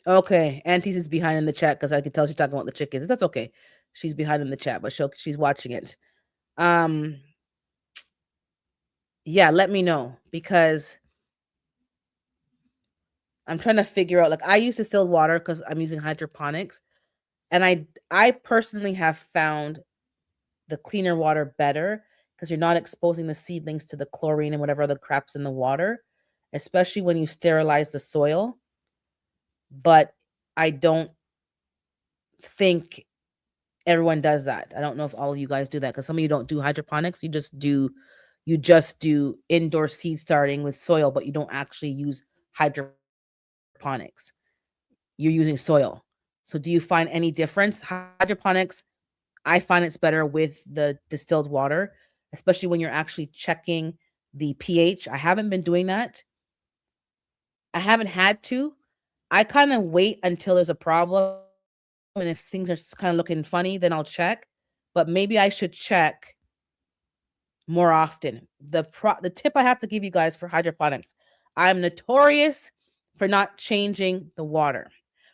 Okay, Auntie's is behind in the chat because I can tell she's talking about the chickens. That's okay. She's behind in the chat, but she's watching it. Um, yeah, let me know because I'm trying to figure out. Like, I use distilled water because I'm using hydroponics, and I personally have found the cleaner water better because you're not exposing the seedlings to the chlorine and whatever other crap's in the water, especially when you sterilize the soil. But I don't think everyone does that. I don't know if all of you guys do that because some of you don't do hydroponics. You just do indoor seed starting with soil, but you don't actually use hydroponics. You're using soil. So do you find any difference? Hydroponics, I find it's better with the distilled water, especially when you're actually checking the pH. I haven't been doing that. I haven't had to. I kind of wait until there's a problem. And if things are kind of looking funny, then I'll check. But maybe I should check more often. The tip I have to give you guys for hydroponics, I'm notorious for not changing the water.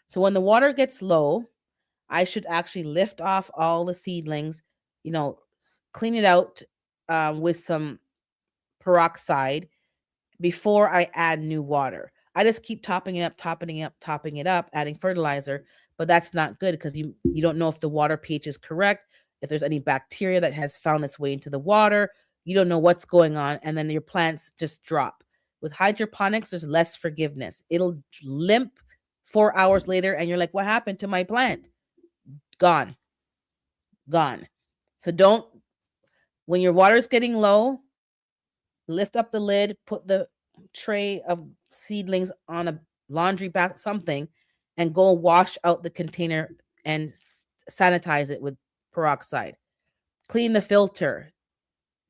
So when the water gets low, I should actually lift off all the seedlings, clean it out with some peroxide before I add new water. I just keep topping it up, topping it up, topping it up, adding fertilizer, but that's not good because you don't know if the water pH is correct, if there's any bacteria that has found its way into the water. You don't know what's going on, and then your plants just drop. With hydroponics, there's less forgiveness. It'll limp 4 hours later, and you're like, "What happened to my plant?" Gone, gone. So don't. When your water is getting low, lift up the lid, put the tray of seedlings on a laundry bath, something, and go wash out the container and sanitize it with peroxide. Clean the filter,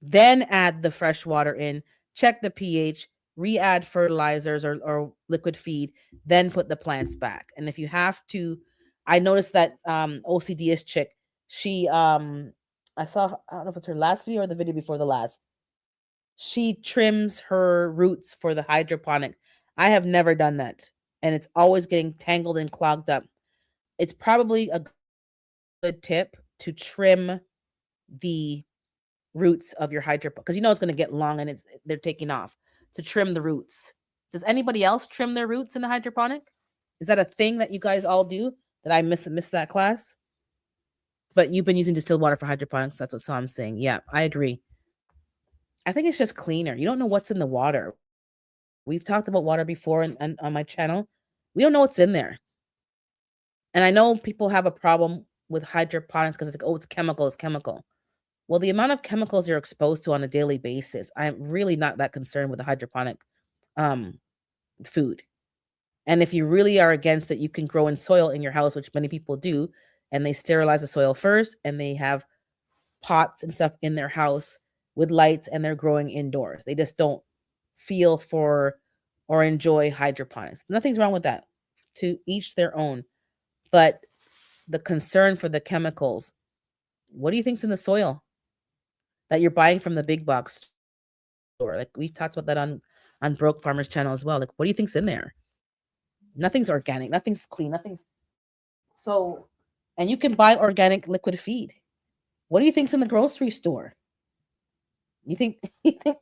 then add the fresh water in, check the pH, re-add fertilizers or liquid feed, then put the plants back. And if you have to, I noticed that OCDS chick, she I saw, I don't know if it's her last video or the video before the last, she trims her roots for the hydroponic. I have never done that, and it's always getting tangled and clogged up. It's probably a good tip to trim the roots of your hydroponic because you know it's going to get long and they're taking off. To trim the roots. Does anybody else trim their roots in the hydroponic? Is that a thing that you guys all do? That I missed that class? But you've been using distilled water for hydroponics. That's what I'm saying. Yeah, I agree. I think it's just cleaner. You don't know what's in the water. We've talked about water before and on my channel. We don't know what's in there. And I know people have a problem with hydroponics because it's like, oh, it's chemical, it's chemical. Well, the amount of chemicals you're exposed to on a daily basis, I'm really not that concerned with the hydroponic um, food. And if you really are against it, you can grow in soil in your house, which many people do, and they sterilize the soil first, and they have pots and stuff in their house with lights, and they're growing indoors. They just don't feel for or enjoy hydroponics. Nothing's wrong with that. To each their own. But the concern for the chemicals, what do you think's in the soil that you're buying from the big box store? Like we talked about that on Broke Farmers channel as well. Like what do you think's in there? Nothing's organic, nothing's clean, nothing's so and you can buy organic liquid feed. What do you think's in the grocery store? You think you think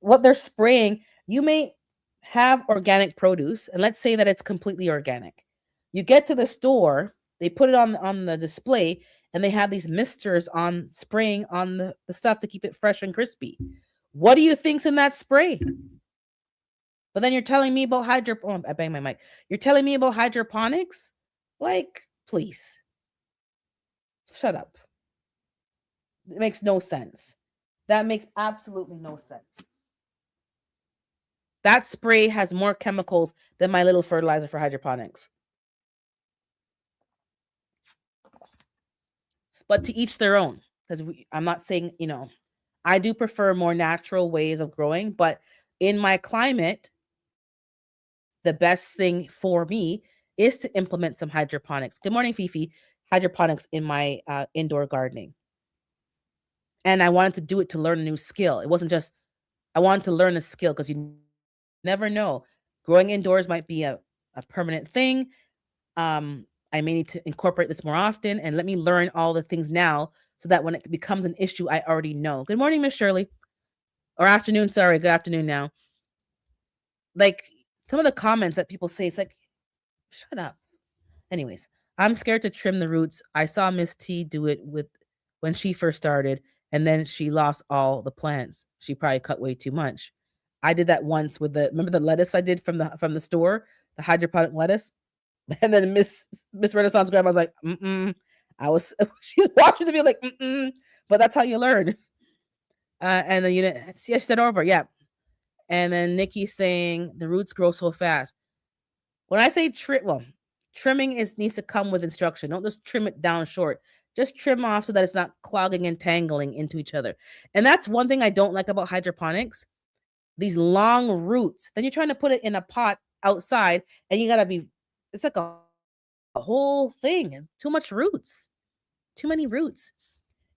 what they're spraying, you may have organic produce, and let's say that it's completely organic. You get to the store, they put it on the display, and they have these misters on spraying on the stuff to keep it fresh and crispy. What do you think's in that spray? But then you're telling me about I bang my mic. You're telling me about hydroponics? Like, please. Shut up. It makes no sense. That makes absolutely no sense. That spray has more chemicals than my little fertilizer for hydroponics. But to each their own. Because I'm not saying, I do prefer more natural ways of growing, but in my climate, the best thing for me is to implement some hydroponics. Good morning, Fifi. Hydroponics in my indoor gardening. And I wanted to do it to learn a new skill. It wasn't just, I wanted to learn a skill because you never know. Growing indoors might be a permanent thing. I may need to incorporate this more often and let me learn all the things now so that when it becomes an issue, I already know. Good morning, Miss Shirley. Or afternoon, sorry. Good afternoon now. Like some of the comments that people say, it's like, shut up. Anyways, I'm scared to trim the roots. I saw Miss T do it with when she first started, and then she lost all the plants. She probably cut way too much. I did that once with remember the lettuce I did from the store, the hydroponic lettuce? And then Miss Renaissance Grandma was like, I was she's watching the video like, but that's how you learn. And then you didn't see I said over, yeah. And then Nikki saying the roots grow so fast. When I say trimming needs to come with instruction. Don't just trim it down short. Just trim off so that it's not clogging and tangling into each other. And that's one thing I don't like about hydroponics. These long roots. Then you're trying to put it in a pot outside, and you gotta be. It's like a whole thing. Too much roots. Too many roots.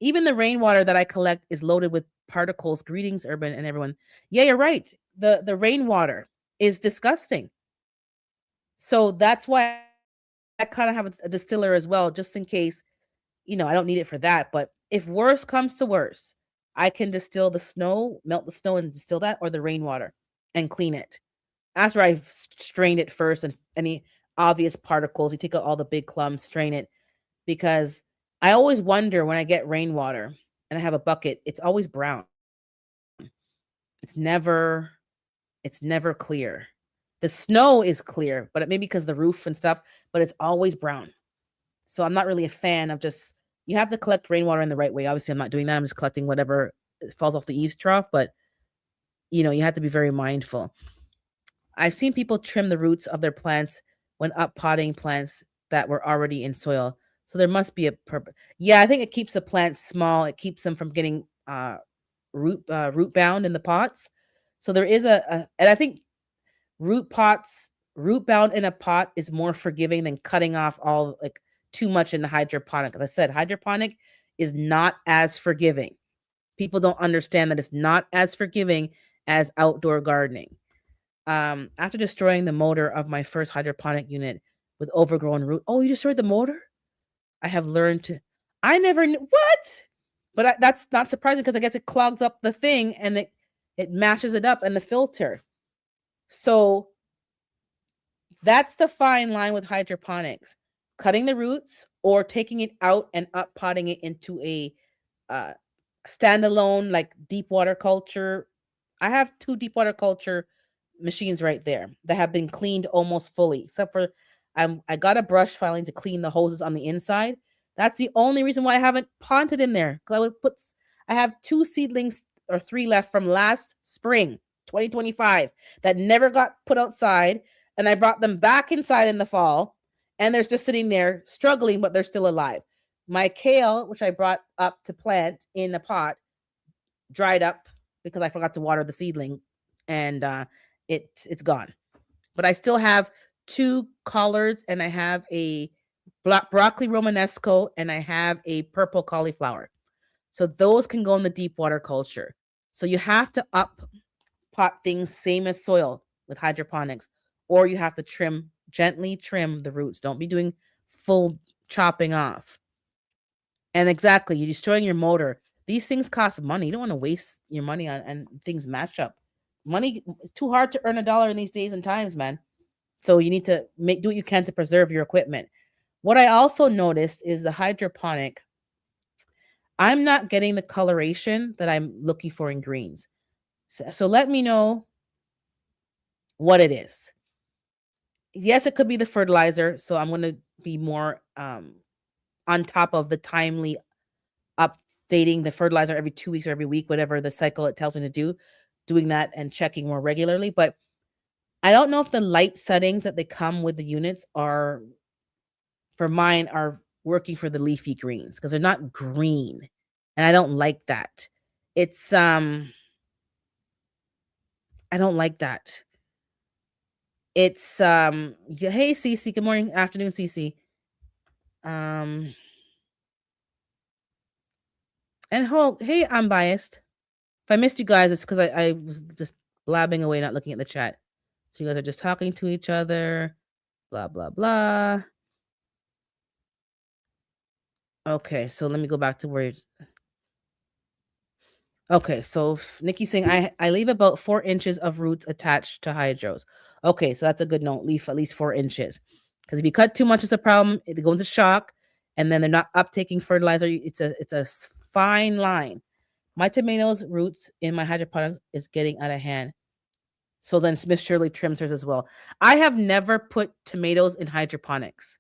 Even the rainwater that I collect is loaded with particles. Greetings, Urban and everyone. Yeah, you're right. The rainwater is disgusting. So that's why I kind of have a distiller as well, just in case, I don't need it for that. But if worse comes to worse, I can distill the snow, melt the snow and distill that, or the rainwater and clean it. After I've strained it first and any obvious particles, you take out all the big clumps, strain it. Because I always wonder when I get rainwater and I have a bucket, it's always brown. It's never clear. The snow is clear, but it may be because the roof and stuff, but it's always brown. So I'm not really a fan of you have to collect rainwater in the right way. Obviously, I'm not doing that. I'm just collecting whatever falls off the eaves trough, but you have to be very mindful. I've seen people trim the roots of their plants when up potting plants that were already in soil. So there must be a purpose. Yeah, I think it keeps the plants small. It keeps them from getting root bound in the pots. So there is and I think root bound in a pot is more forgiving than cutting off all like too much in the hydroponic. As I said, hydroponic is not as forgiving. People don't understand that it's not as forgiving as outdoor gardening. After destroying the motor of my first hydroponic unit with overgrown root. Oh, you destroyed the motor? I have learned to. I never knew what, but that's not surprising because I guess it clogs up the thing and it mashes it up and the filter. So that's the fine line with hydroponics: cutting the roots or taking it out and up potting it into a standalone like deep water culture. I have 2 deep water culture machines right there that have been cleaned almost fully, except for I got a brush finally to clean the hoses on the inside. That's the only reason why I haven't potted in there. Because I have 2 seedlings or 3 left from last spring, 2025, that never got put outside. And I brought them back inside in the fall. And they're just sitting there struggling, but they're still alive. My kale, which I brought up to plant in a pot, dried up because I forgot to water the seedling, and it's gone. But I still have 2 collards, and I have a broccoli romanesco, and I have a purple cauliflower. So those can go in the deep water culture. So you have to up pot things same as soil with hydroponics, or you have to gently trim the roots. Don't be doing full chopping off. And exactly, you're destroying your motor. These things cost money. You don't want to waste your money on and things match up. Money it's too hard to earn a dollar in these days and times, man. So you need to do what you can to preserve your equipment. What I also noticed is the hydroponic. I'm not getting the coloration that I'm looking for in greens. So let me know what it is. Yes, it could be the fertilizer. So I'm going to be more on top of the timely updating the fertilizer every 2 weeks or every week, whatever the cycle it tells me to do, doing that and checking more regularly. But I don't know if the light settings that they come with the units are for mine are working for the leafy greens because they're not green. And I don't like that. It's I don't like that. It's yeah, hey Cece, good morning, afternoon, Cece. Um and hey, I'm biased. If I missed you guys, it's because I was just blabbing away, not looking at the chat. So you guys are just talking to each other, blah blah blah. Okay, so let me go back to where. Okay, so Nikki's saying I leave about 4 inches of roots attached to hydros. Okay, so that's a good note. Leave at least 4 inches, because if you cut too much, it's a problem. It goes into shock, and then they're not uptaking fertilizer. It's a fine line. My tomatoes roots in my hydroponics is getting out of hand. So then Smith Shirley trims hers as well. I have never put tomatoes in hydroponics.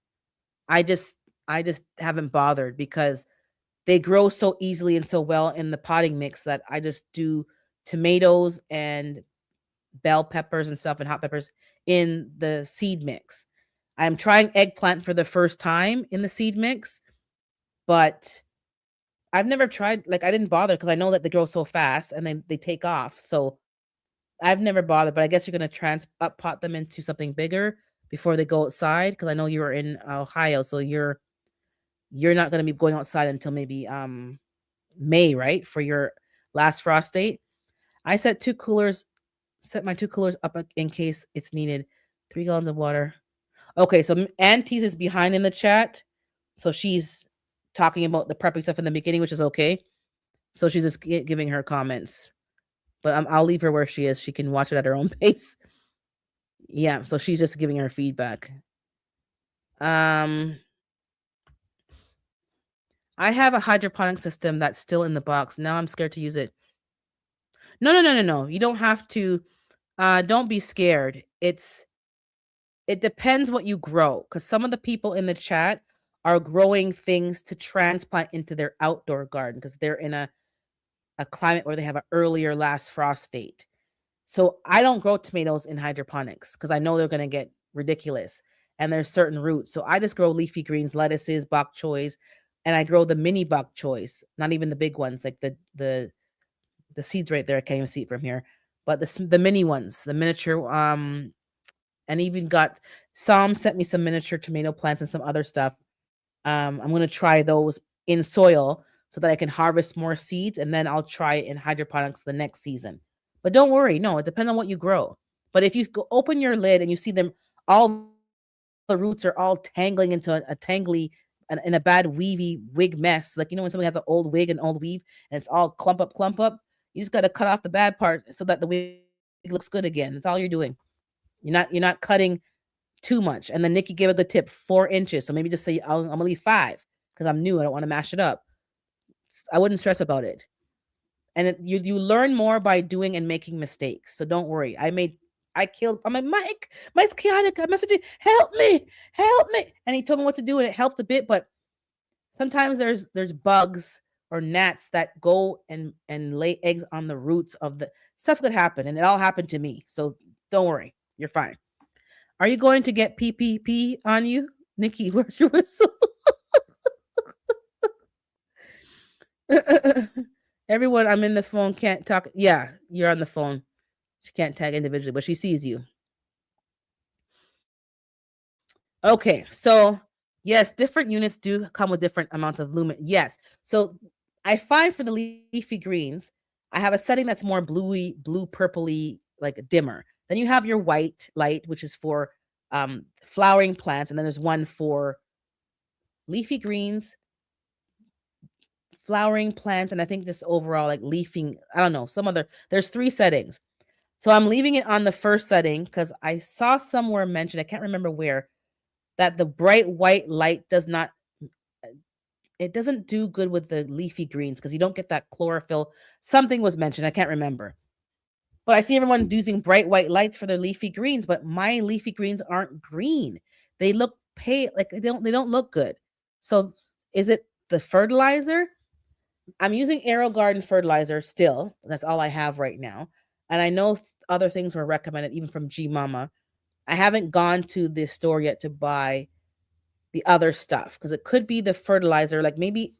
I just I just haven't bothered because they grow so easily and so well in the potting mix that I just do tomatoes and bell peppers and stuff and hot peppers in the seed mix. I'm trying eggplant for the first time in the seed mix, but I've never tried, like, I didn't bother because I know that they grow so fast and then they take off. So I've never bothered, but I guess you're gonna up pot them into something bigger before they go outside because I know you were in Ohio, so you're not gonna be going outside until maybe May, right? For your last frost date. I set my 2 coolers up in case it's needed. 3 gallons of water. Okay, so Auntie's is behind in the chat. So she's talking about the prepping stuff in the beginning, which is okay. So she's just giving her comments. But I'll leave her where she is. She can watch it at her own pace. Yeah, so she's just giving her feedback. I have a hydroponic system that's still in the box. Now I'm scared to use it. No. You don't have to. Don't be scared. It depends what you grow, because some of the people in the chat are growing things to transplant into their outdoor garden because they're in a climate where they have an earlier last frost date. So I don't grow tomatoes in hydroponics because I know they're going to get ridiculous and there's certain roots. So I just grow leafy greens, lettuces, bok choys, and I grow the mini bok choys, not even the big ones, like the seeds right there. I can't even see it from here, but the mini ones, the miniature. And even got Psalm sent me some miniature tomato plants and some other stuff. I'm gonna try those in soil so that I can harvest more seeds, and then I'll try it in hydroponics the next season. But don't worry, no, it depends on what you grow. But if you open your lid and you see them, all the roots are all tangling into a tangly in a bad weavy wig mess. Like, when somebody has an old wig and old weave and it's all clump up. You just got to cut off the bad part so that the wig looks good again. That's all you're doing. You're not cutting too much. And then Nikki gave a good tip, 4 inches. So maybe just say I'm gonna leave 5 because I'm new. I don't want to mash it up. I wouldn't stress about it. And you learn more by doing and making mistakes. So don't worry. I'm like, Mike's chaotic. I messaged him, help me. And he told me what to do, and it helped a bit, but Sometimes there's bugs or gnats that go and lay eggs on the roots of the stuff could happen, and it all happened to me. So don't worry, you're fine. Are you going to get PPP on you, Nikki? Where's your whistle? Everyone, I'm in the phone. Can't talk. Yeah, you're on the phone. She can't tag individually, but she sees you. Okay, so yes, different units do come with different amounts of lumen. Yes. So I find for the leafy greens, I have a setting that's more bluey, blue purpley, like dimmer. Then you have your white light, which is for flowering plants, and then there's one for leafy greens, flowering plants, and I think just overall like leafing. I don't know, some other. There's three settings. So I'm leaving it on the first setting because I saw somewhere mentioned, I can't remember where, that the bright white light does not it doesn't do good with the leafy greens because you don't get that chlorophyll. Something was mentioned, I can't remember. But I see everyone using bright white lights for their leafy greens, but my leafy greens aren't green. They look pale, like they don't look good. So is it the fertilizer? I'm using Aero Garden fertilizer still. That's all I have right now. And I know other things were recommended even from G Mama. I haven't gone to the store yet to buy the other stuff because it could be the fertilizer. Like maybe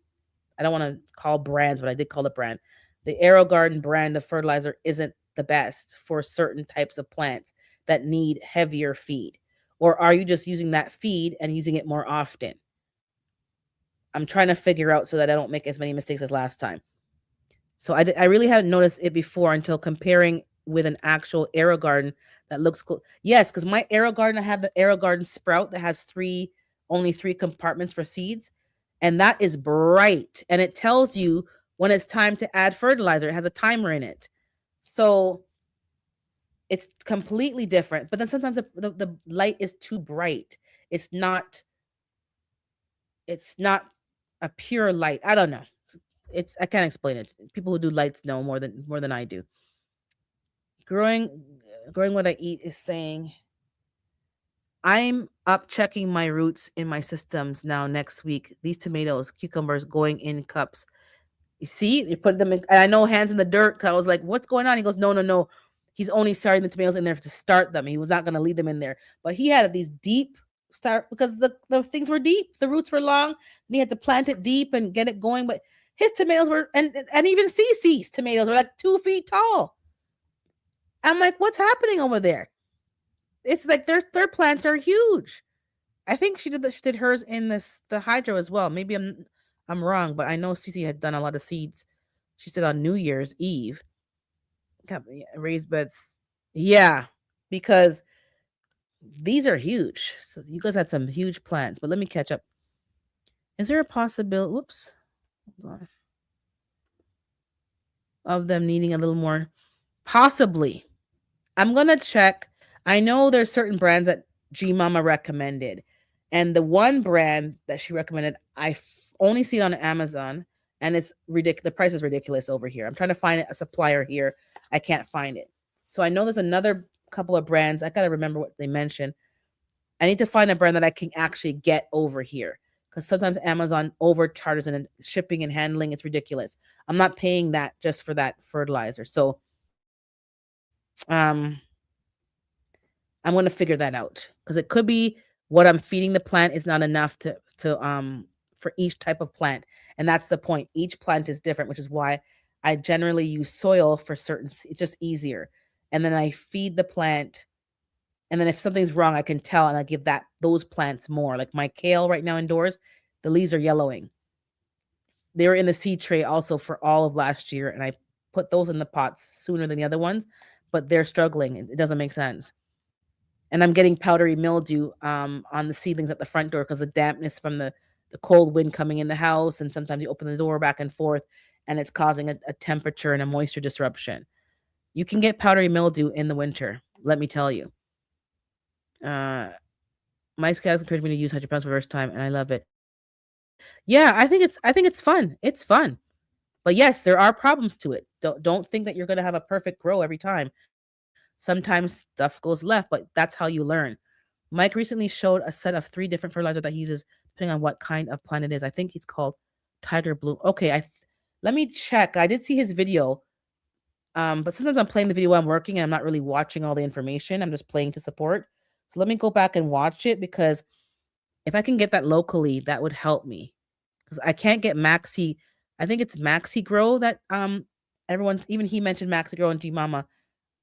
I don't want to call brands, but I did call it brand. The Aero Garden brand of fertilizer isn't the best for certain types of plants that need heavier feed. Or are you just using that feed and using it more often? I'm trying to figure out so that I don't make as many mistakes as last time. So I really hadn't noticed it before until comparing with an actual Aero Garden that looks cool. Yes, because my Aero Garden, I have the Aero Garden sprout that has only three compartments for seeds, and that is bright, and it tells you when it's time to add fertilizer. It has a timer in it, so it's completely different. But then sometimes the light is too bright. It's not. It's not a pure light. I don't know. I can't explain it. People who do lights know more than I do. Growing growing what I eat is saying I'm up checking my roots in my systems now next week. These tomatoes, cucumbers going in cups. You see, you put them in. And I know hands in the dirt. 'Cause I was like, "What's going on?" He goes, "No, no, no. He's only starting the tomatoes in there to start them. He was not going to leave them in there." But he had these deep start because the things were deep. The roots were long. And he had to plant it deep and get it going. But his tomatoes were and even Cece's tomatoes were like 2 feet tall. I'm like, "What's happening over there?" It's like their plants are huge. I think she did hers in the hydro as well. Maybe I'm wrong, but I know Cece had done a lot of seeds. She said on New Year's Eve, raised beds. Yeah, because these are huge. So you guys had some huge plants. But let me catch up. Is there a possibility? Whoops, hold on, of them needing a little more? Possibly. I'm gonna check. I know there's certain brands that G Mama recommended, and the one brand that she recommended, only see it on Amazon, and it's ridiculous. The price is ridiculous over here. I'm trying to find a supplier here. I can't find it. So I know there's another couple of brands. I gotta remember what they mentioned. I need to find a brand that I can actually get over here because sometimes Amazon overcharges and shipping and handling. It's ridiculous. I'm not paying that just for that fertilizer. So um I'm gonna figure that out because it could be what I'm feeding the plant is not enough to for each type of plant, and that's the point. Each plant is different, which is why I generally use soil for certain. It's just easier, and then I feed the plant, and then if something's wrong, I can tell, and I give those plants more. Like my kale right now indoors, the leaves are yellowing. They were in the seed tray also for all of last year, and I put those in the pots sooner than the other ones, but they're struggling. It doesn't make sense. And I'm getting powdery mildew on the seedlings at the front door because the dampness from the cold wind coming in the house, and sometimes you open the door back and forth, and it's causing a temperature and a moisture disruption. You can get powdery mildew in the winter. Let me tell you. Uh, my scouts encouraged me to use hydroponics for the first time, and I love it. Yeah, I think it's fun. It's fun, but yes, there are problems to it. Don't think that you're gonna have a perfect grow every time. Sometimes stuff goes left, but that's how you learn. Mike recently showed a set of 3 different fertilizer that he uses depending on what kind of plant it is. I think he's called Tiger Bloom. Okay, let me check. I did see his video. But sometimes I'm playing the video while I'm working and I'm not really watching all the information. I'm just playing to support. So let me go back and watch it because if I can get that locally, that would help me. Because I can't get Maxi. I think it's Maxi Grow that everyone, even he mentioned Maxi Grow and G Mama.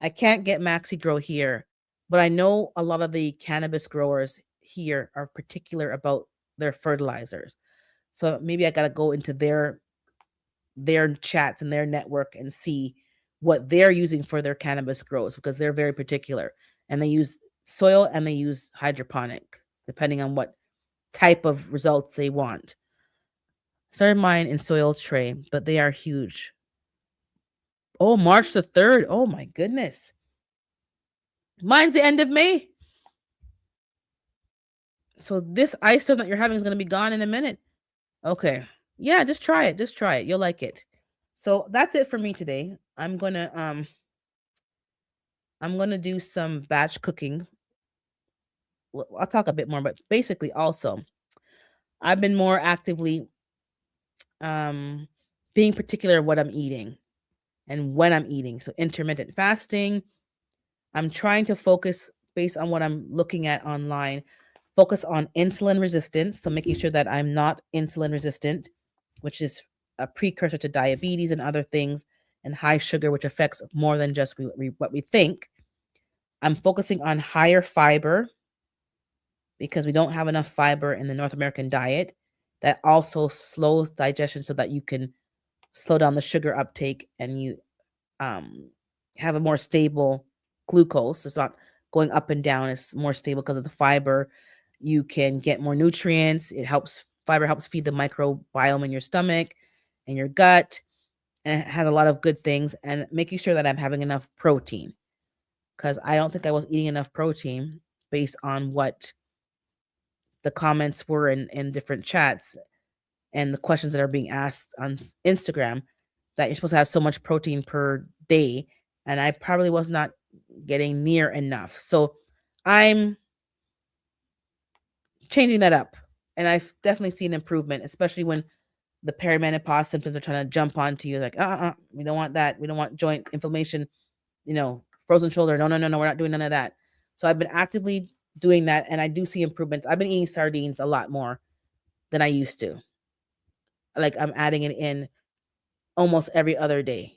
I can't get Maxi Grow here, but I know a lot of the cannabis growers here are particular about their fertilizers. So maybe I gotta go into their chats and their network and see what they're using for their cannabis grows because they're very particular and they use soil and they use hydroponic depending on what type of results they want. Started mine in soil tray, but they are huge. Oh, March the 3rd. Oh my goodness. Mine's the end of May. So this ice storm that you're having is going to be gone in a minute. Okay. Yeah, just try it. Just try it. You'll like it. So that's it for me today. I'm gonna do some batch cooking. I'll talk a bit more, but basically also I've been more actively um being particular what I'm eating and when I'm eating. So intermittent fasting. I'm trying to focus based on what I'm looking at online, focus on insulin resistance. So making sure that I'm not insulin resistant, which is a precursor to diabetes and other things, and high sugar, which affects more than just what we think. I'm focusing on higher fiber because we don't have enough fiber in the North American diet. That also slows digestion so that you can slow down the sugar uptake and you have a more stable glucose. It's not going up and down. It's more stable because of the fiber. You can get more nutrients. Fiber helps feed the microbiome in your stomach and your gut. And it has a lot of good things. And making sure that I'm having enough protein because I don't think I was eating enough protein based on what the comments were in different chats and the questions that are being asked on Instagram that you're supposed to have so much protein per day. And I probably was not getting near enough. So I'm changing that up. And I've definitely seen improvement, especially when the perimenopause symptoms are trying to jump onto you. Like, we don't want that. We don't want joint inflammation, frozen shoulder. No, no, no, no. We're not doing none of that. So I've been actively doing that. And I do see improvements. I've been eating sardines a lot more than I used to. Like I'm adding it in almost every other day.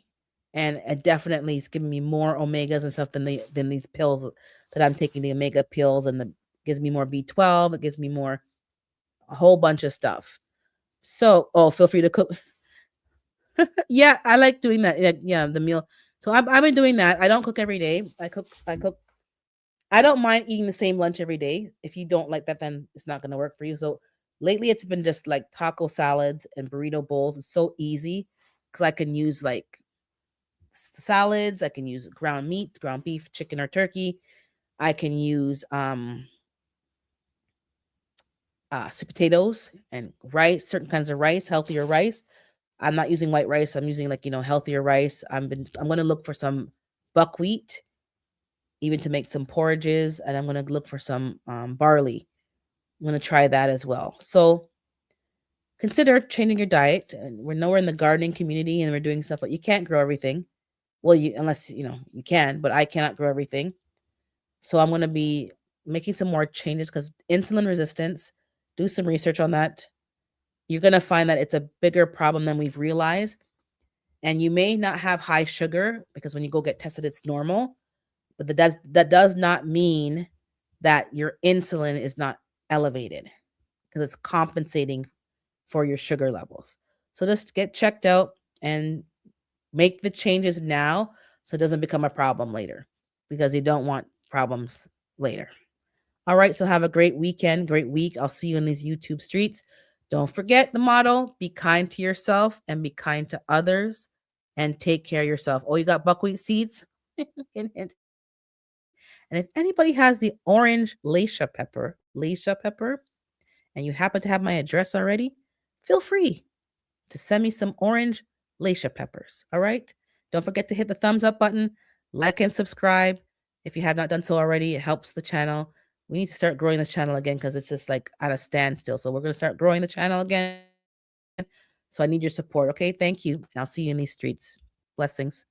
And it definitely is giving me more omegas and stuff than these pills that I'm taking, the omega pills, and the gives me more B12. It gives me more a whole bunch of stuff. So, feel free to cook. Yeah, I like doing that. Yeah, the meal. So I've been doing that. I don't cook every day. I cook. I don't mind eating the same lunch every day. If you don't like that, then it's not going to work for you. So lately, it's been just like taco salads and burrito bowls. It's so easy because I can use like salads. I can use ground meat, ground beef, chicken or turkey. I can use sweet potatoes and rice, certain kinds of rice, healthier rice. I'm not using white rice. I'm using like, healthier rice. I'm going to look for some buckwheat, even to make some porridges, and I'm going to look for some barley. I'm going to try that as well. So consider changing your diet. And we're nowhere in the gardening community and we're doing stuff, but you can't grow everything. Well, unless you can, but I cannot grow everything. So I'm going to be making some more changes because insulin resistance, do some research on that. You're going to find that it's a bigger problem than we've realized. And you may not have high sugar because when you go get tested, it's normal. But that does not mean that your insulin is not elevated because it's compensating for your sugar levels. So just get checked out and make the changes now so it doesn't become a problem later because you don't want problems later. All right, so have a great weekend, great week. I'll see you in these YouTube streets. Don't forget the motto, be kind to yourself and be kind to others and take care of yourself. Oh, you got buckwheat seeds? Hint, hint. And if anybody has the orange Leisha pepper, and you happen to have my address already, feel free to send me some orange Leisha peppers. All right? Don't forget to hit the thumbs up button, like and subscribe if you have not done so already. It helps the channel. We need to start growing this channel again because it's just like at a standstill. So we're going to start growing the channel again. So I need your support. Okay. Thank you. And I'll see you in these streets. Blessings.